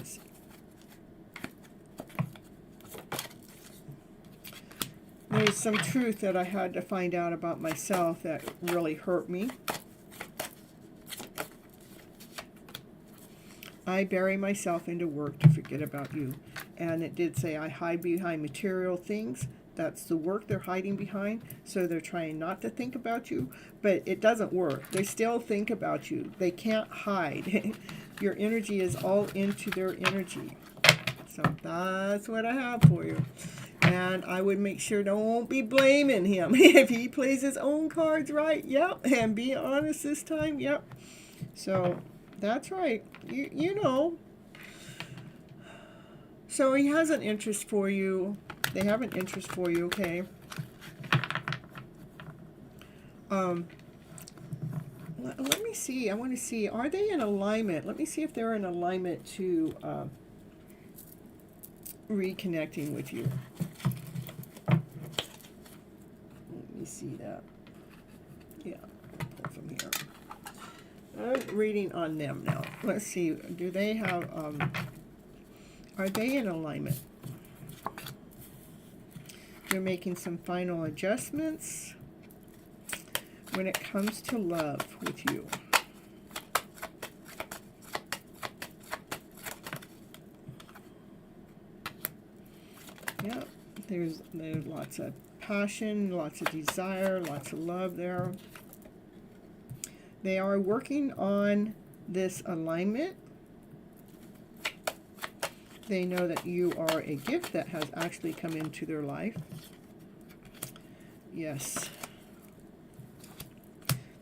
see. There's some truth that I had to find out about myself that really hurt me. I bury myself into work to forget about you. And it did say I hide behind material things. That's the work they're hiding behind. So they're trying not to think about you. But it doesn't work. They still think about you. They can't hide. Your energy is all into their energy. So that's what I have for you. And I would make sure don't be blaming him. If he plays his own cards right, yep. And be honest this time, yep. So that's right. You know. So he has an interest for you. They have an interest for you, okay? Let me see. I want to see. Are they in alignment? Let me see if they're in alignment to reconnecting with you. Let me see that. Yeah, pull from here. I'm reading on them now. Let's see. Do they have? Are they in alignment? They're making some final adjustments when it comes to love with you. Yep, there's lots of passion, lots of desire, lots of love there. They are working on this alignment. They know that you are a gift that has actually come into their life. Yes.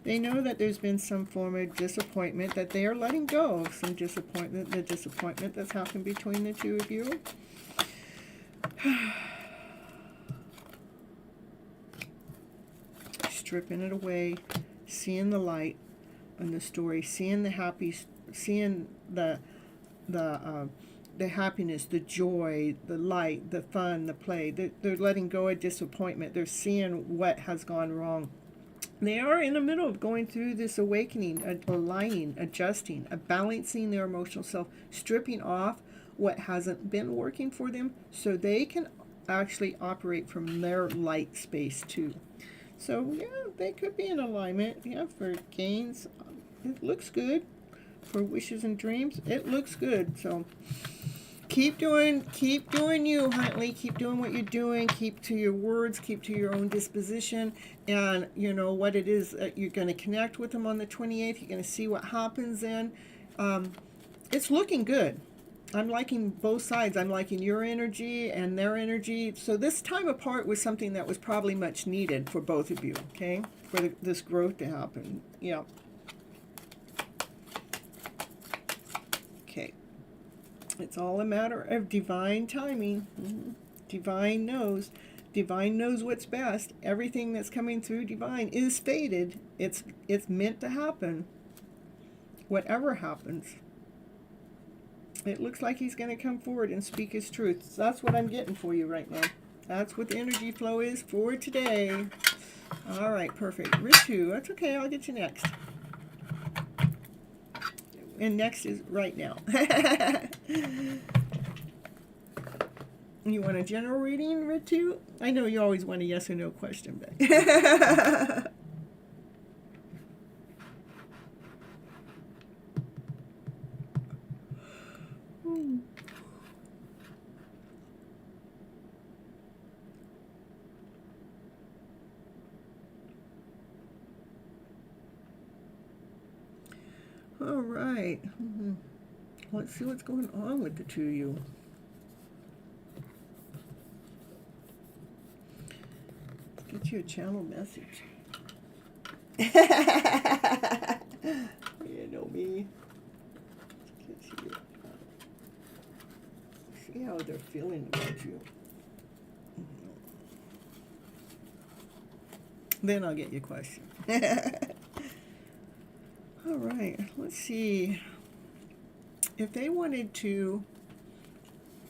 They know that there's been some form of disappointment, that they are letting go of some disappointment, the disappointment that's happened between the two of you. Stripping it away, seeing the light in the story, seeing the happy, seeing the happiness, the joy, the light, the fun, the play. They're letting go of disappointment. They're seeing what has gone wrong. They are in the middle of going through this awakening, aligning, adjusting, balancing their emotional self, stripping off what hasn't been working for them so they can actually operate from their light space too. So yeah, they could be in alignment. Yeah, for gains, it looks good. For wishes and dreams, it looks good. So keep doing you, Huntley. Keep doing what you're doing. Keep to your words. Keep to your own disposition. And you know what it is that you're going to connect with them on the 28th. You're going to see what happens then. It's looking good. I'm liking both sides. I'm liking your energy and their energy. So this time apart was something that was probably much needed for both of you, okay? For this growth to happen. Yeah. Okay. It's all a matter of divine timing. Divine knows. Divine knows what's best. Everything that's coming through divine is fated. It's meant to happen. Whatever happens. It looks like he's going to come forward and speak his truth. So that's what I'm getting for you right now. That's what the energy flow is for today. All right, perfect. Ritu, that's okay. I'll get you next. And next is right now. You want a general reading, Ritu? I know you always want a yes or no question, but... All right. Let's see what's going on with the two of you. Let's get you a channel message. You know me. See how they're feeling about you. Then I'll get your question. All right, let's see. If they wanted to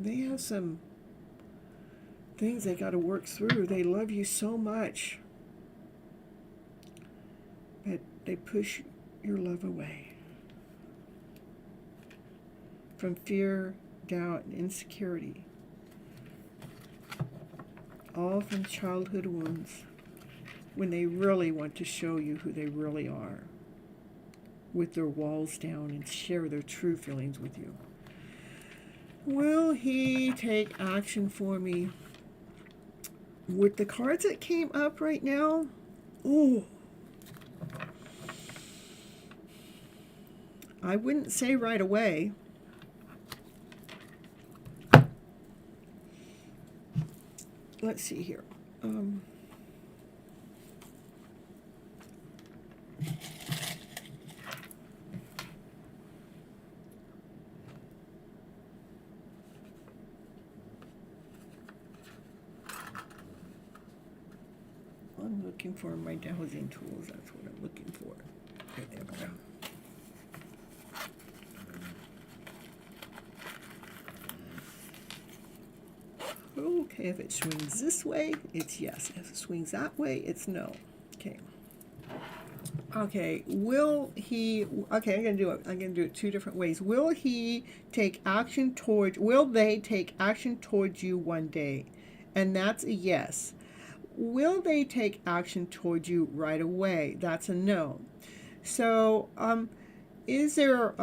they have some things they got to work through. They love you so much, but they push your love away from fear, doubt, and insecurity, all from childhood wounds, when they really want to show you who they really are, with their walls down, and share their true feelings with you. Will he take action for me? With the cards that came up right now, ooh, I wouldn't say right away. Let's see here. I'm looking for my dowsing tools. That's what I'm looking for. Okay, there we go. Okay, if it swings this way, it's yes. If it swings that way, it's no. Okay. Okay, will he, okay, I'm gonna do it two different ways. Will they take action towards you one day? And that's a yes. Will they take action towards you right away? That's a no. So, is there,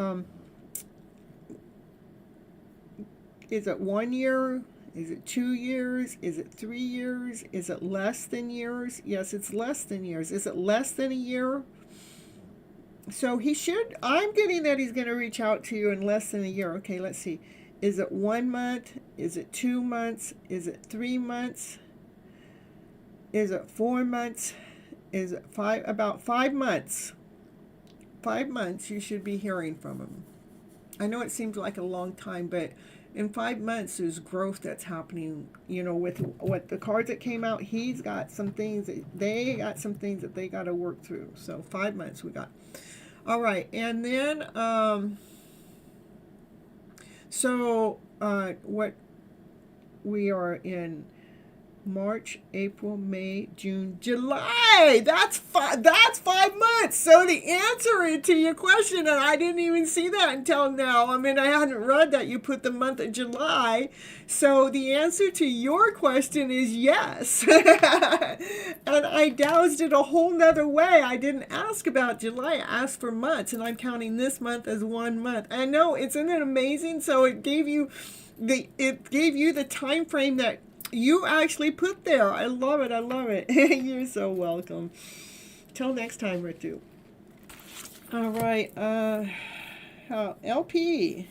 is it 1 year? Is it 2 years? Is it 3 years? Is it less than years? Yes, it's less than years. Is it less than a year? So I'm getting that he's going to reach out to you in less than a year. Okay, let's see. Is it 1 month? Is it 2 months? Is it 3 months? Is it 4 months? Is it about 5 months? 5 months you should be hearing from him. I know it seems like a long time, but in 5 months there's growth that's happening. You know, with what the cards that came out, he's got some things that they got to work through. So 5 months we got. All right, and then what we are in March, April, May, June, July. That's 5 months. So the answer to your question, and I didn't even see that until now. I mean, I hadn't read that you put the month of July. So the answer to your question is yes. And I doused it a whole nother way. I didn't ask about July. I asked for months, and I'm counting this month as 1 month. I know, isn't it amazing? So it gave you the time frame that you actually put there. I love it. I love it. You're so welcome. Till next time, Ritu. All right. LP.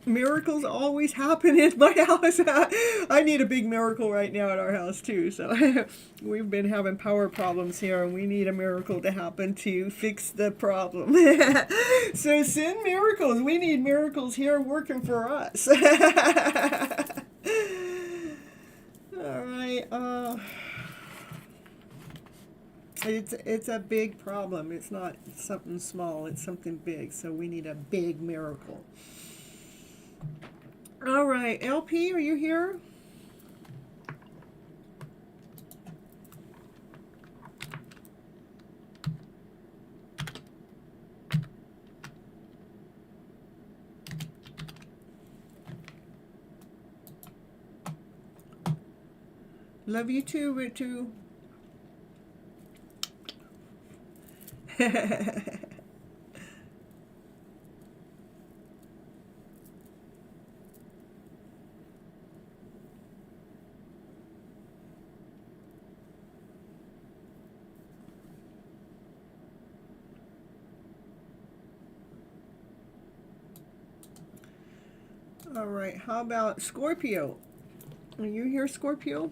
Miracles always happen in my house. I need a big miracle right now at our house too. So we've been having power problems here, and we need a miracle to happen to fix the problem. So send miracles. We need miracles here working for us. All right. It's a big problem. It's not something small. It's something big. So we need a big miracle. All right, LP, are you here? Love you too, Ritu. All right, how about Scorpio? Are you here, Scorpio?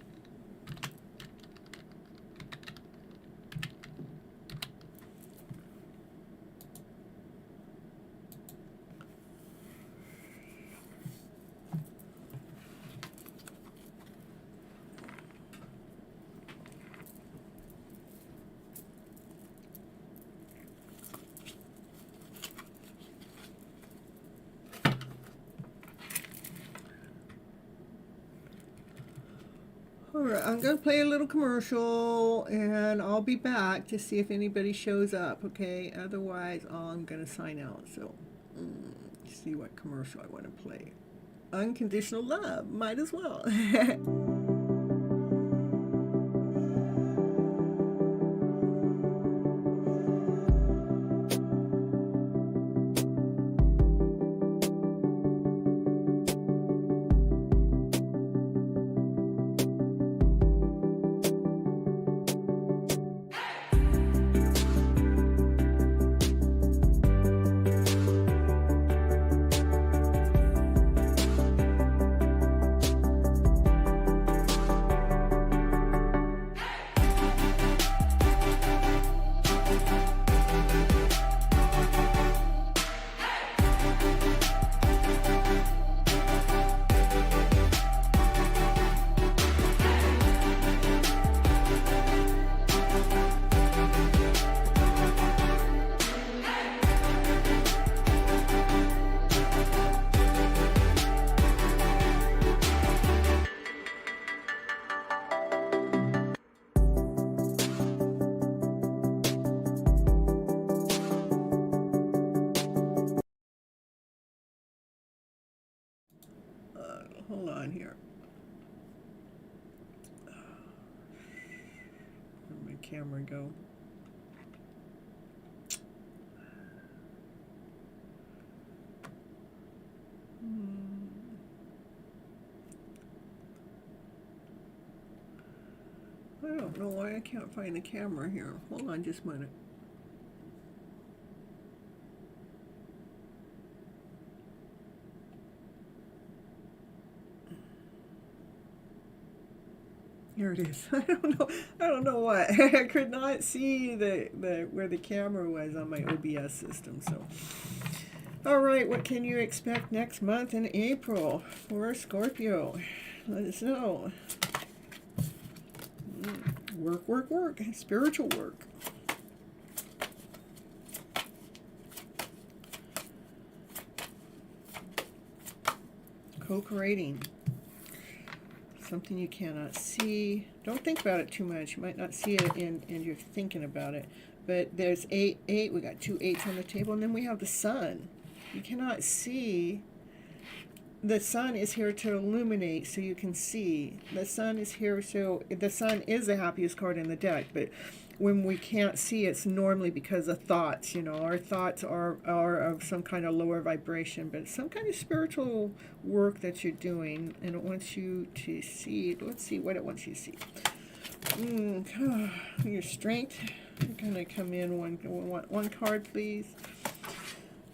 Alright, I'm going to play a little commercial and I'll be back to see if anybody shows up, okay? Otherwise, I'm going to sign out. So, see what commercial I want to play. Unconditional love. Might as well. Hold on here. Where'd my camera go? I don't know why I can't find the camera here. Hold on just a minute. Here it is. I don't know why. I could not see the where the camera was on my OBS system. So, all right, what can you expect next month in April for Scorpio? Let us know. Work, work, work. Spiritual work. Co-creating. Something you cannot see. Don't think about it too much. You might not see it and you're thinking about it. But there's 8, 8. We got 2 8s on the table. And then we have the sun. You cannot see. The sun is here to illuminate so you can see. The sun is here so the sun is the happiest card in the deck. But when we can't see, it's normally because of thoughts. You know, our thoughts are of some kind of lower vibration, but it's some kind of spiritual work that you're doing, and it wants you to see. Let's see what it wants you to see. Your strength. I'm gonna come in one card, please.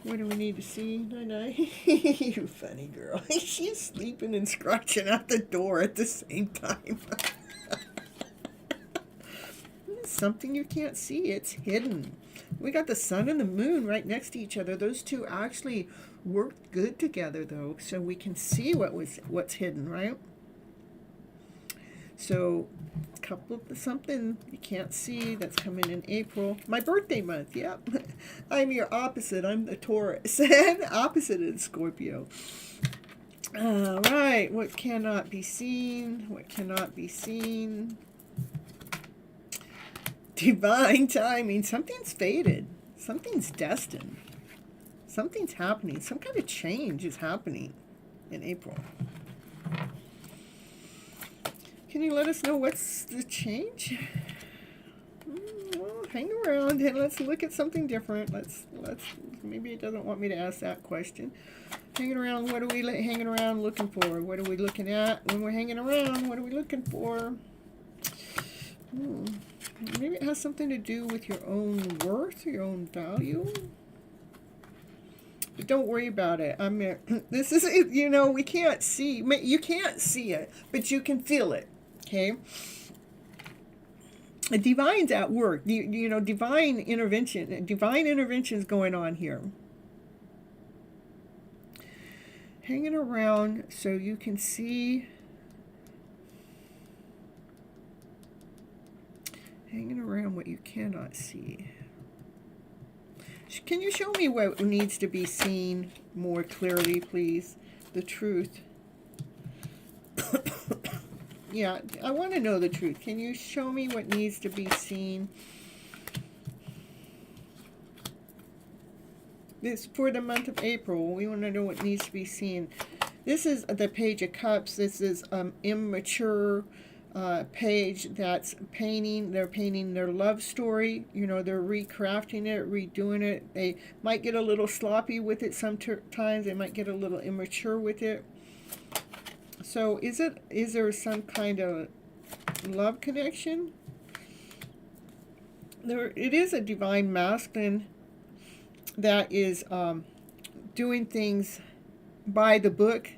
What do we need to see? Night. You funny girl. She's sleeping and scratching at the door at the same time. Something you can't see. It's hidden. We got the sun and the moon right next to each other. Those two actually worked good together, though, so we can see what's hidden, right? So, a couple of something you can't see that's coming in April. My birthday month, yep. I'm your opposite. I'm the Taurus. And opposite is Scorpio. All right. What cannot be seen? What cannot be seen? Divine timing. Something's fated. Something's destined. Something's happening. Some kind of change is happening in April. Can you let us know what's the change? Well, hang around and let's look at something different. Let's maybe it doesn't want me to ask that question. Hanging around, what are we hanging around looking for? What are we looking at when we're hanging around? What are we looking for? Maybe it has something to do with your own worth, your own value. But don't worry about it. I mean, this is, you know, we can't see. You can't see it, but you can feel it. Okay? The divine's at work. You know, divine intervention. Divine intervention is going on here. Hanging around so you can see. Hanging around what you cannot see. Can you show me what needs to be seen more clearly, please? The truth. Yeah, I want to know the truth. Can you show me what needs to be seen? This for the month of April. We want to know what needs to be seen. This is the Page of Cups. This is immature page that's painting. They're painting their love story. You know, they're recrafting it, redoing it. They might get a little sloppy with it sometimes. They might get a little immature with it. So is there some kind of love connection? It is a divine masculine that is doing things by the book,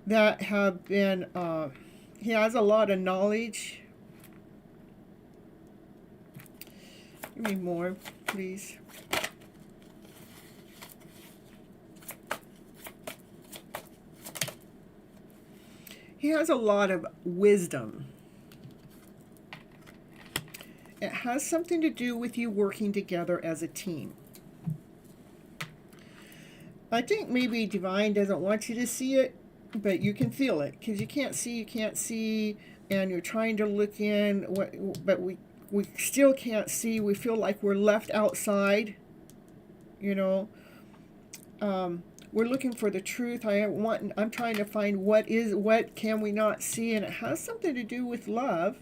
that have been, he has a lot of knowledge. Give me more, please. He has a lot of wisdom. It has something to do with you working together as a team. I think maybe Divine doesn't want you to see it, but you can feel it, because you can't see, and you're trying to look in, but we still can't see. We feel like we're left outside, you know. We're looking for the truth. I'm trying to find what can we not see, and it has something to do with love.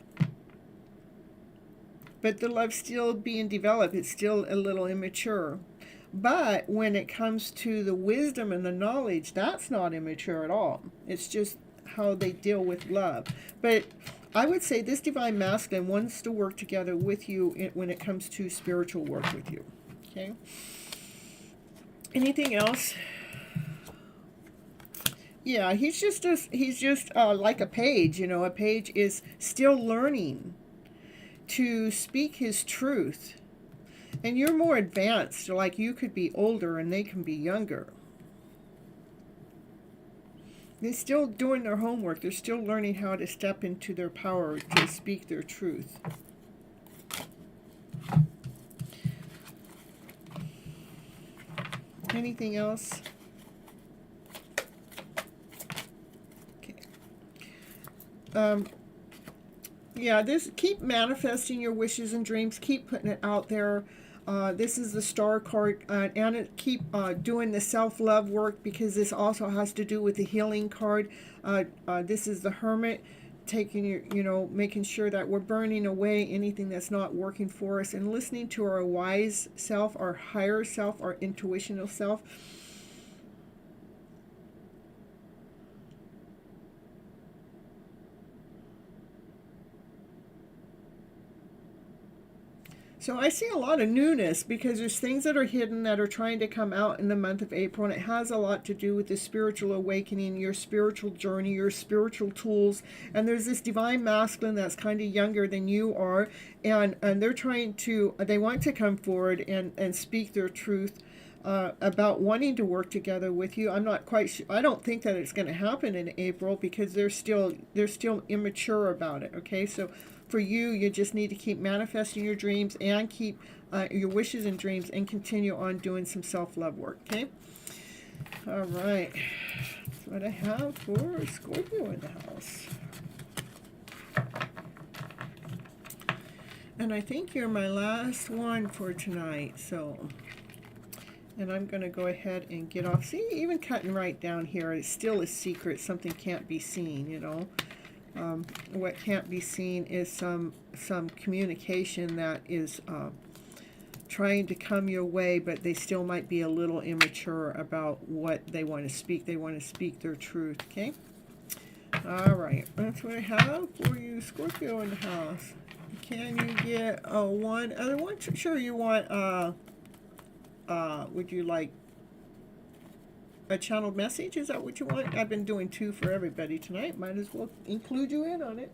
But the love's still being developed. It's still a little immature. But when it comes to the wisdom and the knowledge, that's not immature at all. It's just how they deal with love. But I would say this divine masculine wants to work together with you when it comes to spiritual work with you. Okay? Anything else? Yeah, he's just like a page. You know, a page is still learning to speak his truth. And you're more advanced, like you could be older and they can be younger. They're still doing their homework. They're still learning how to step into their power to speak their truth. Anything else? Okay. Yeah, keep manifesting your wishes and dreams. Keep putting it out there. This is the Star card, and keep doing the self-love work, because this also has to do with the healing card. This is the Hermit, making sure that we're burning away anything that's not working for us, and listening to our wise self, our higher self, our intuitional self. So I see a lot of newness, because there's things that are hidden that are trying to come out in the month of April, and it has a lot to do with the spiritual awakening, your spiritual journey, your spiritual tools. And there's this divine masculine that's kind of younger than you are, and they want to come forward and speak their truth about wanting to work together with you. I'm not quite sure. I don't think that it's going to happen in April, because they're still immature about it. Okay, so for you, you just need to keep manifesting your dreams and keep your wishes and dreams, and continue on doing some self-love work. Okay. All right. That's what I have for Scorpio in the house. And I think you're my last one for tonight. And I'm going to go ahead and get off. See, even cutting right down here, it's still a secret. Something can't be seen, you know. What can't be seen is some communication that is trying to come your way, but they still might be a little immature about what they want to speak. They want to speak their truth, okay? All right, that's what I have for you, Scorpio in the house. Can you get one other one? Sure, you want, would you like a channeled message? Is that what you want? I've been doing 2 for everybody tonight. Might as well include you in on it.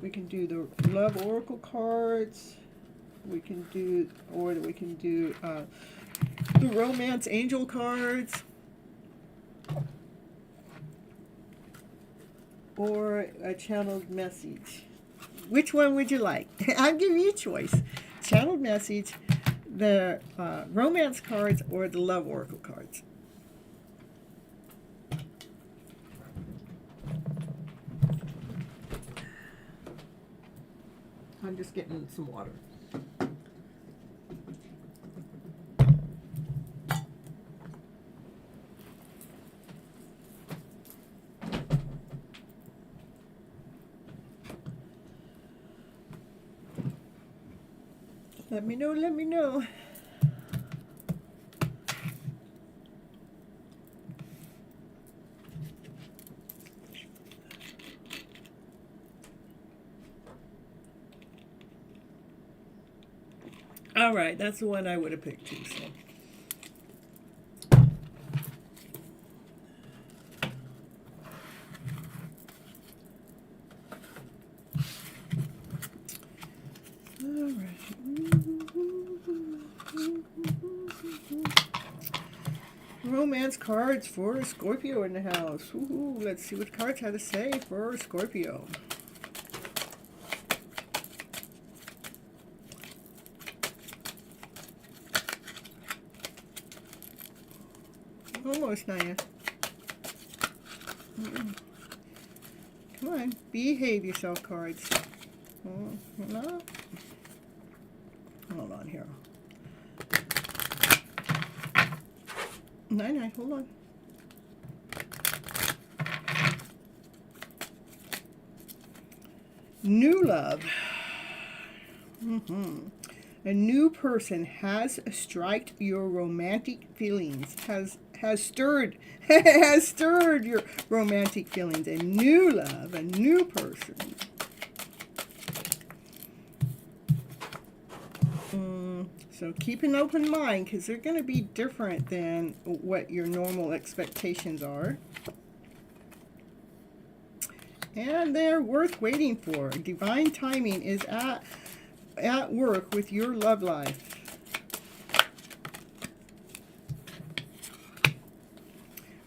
We can do the love oracle cards. We can do the romance angel cards. Or a channeled message. Which one would you like? I'll give you a choice. Channeled message, the romance cards, or the love oracle cards. I'm just getting some water. Let me know, let me know. All right, that's the one I would have picked too. So. All right. Romance cards for Scorpio in the house. Ooh, let's see what cards have to say for Scorpio. Almost, Naya. Come on, behave yourself, cards. No. Hold on here. Nine, hold on. New love. A new person has striked your romantic feelings. Has stirred your romantic feelings. A new love, a new person. So keep an open mind, because they're going to be different than what your normal expectations are. And they're worth waiting for. Divine timing is at work with your love life.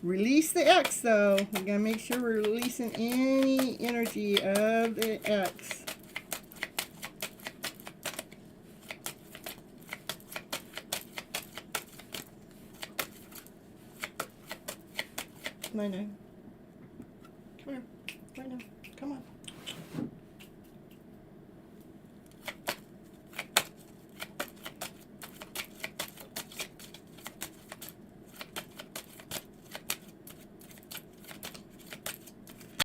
Release the X, though. We got to make sure we're releasing any energy of the X. Nine. Come here. Come on.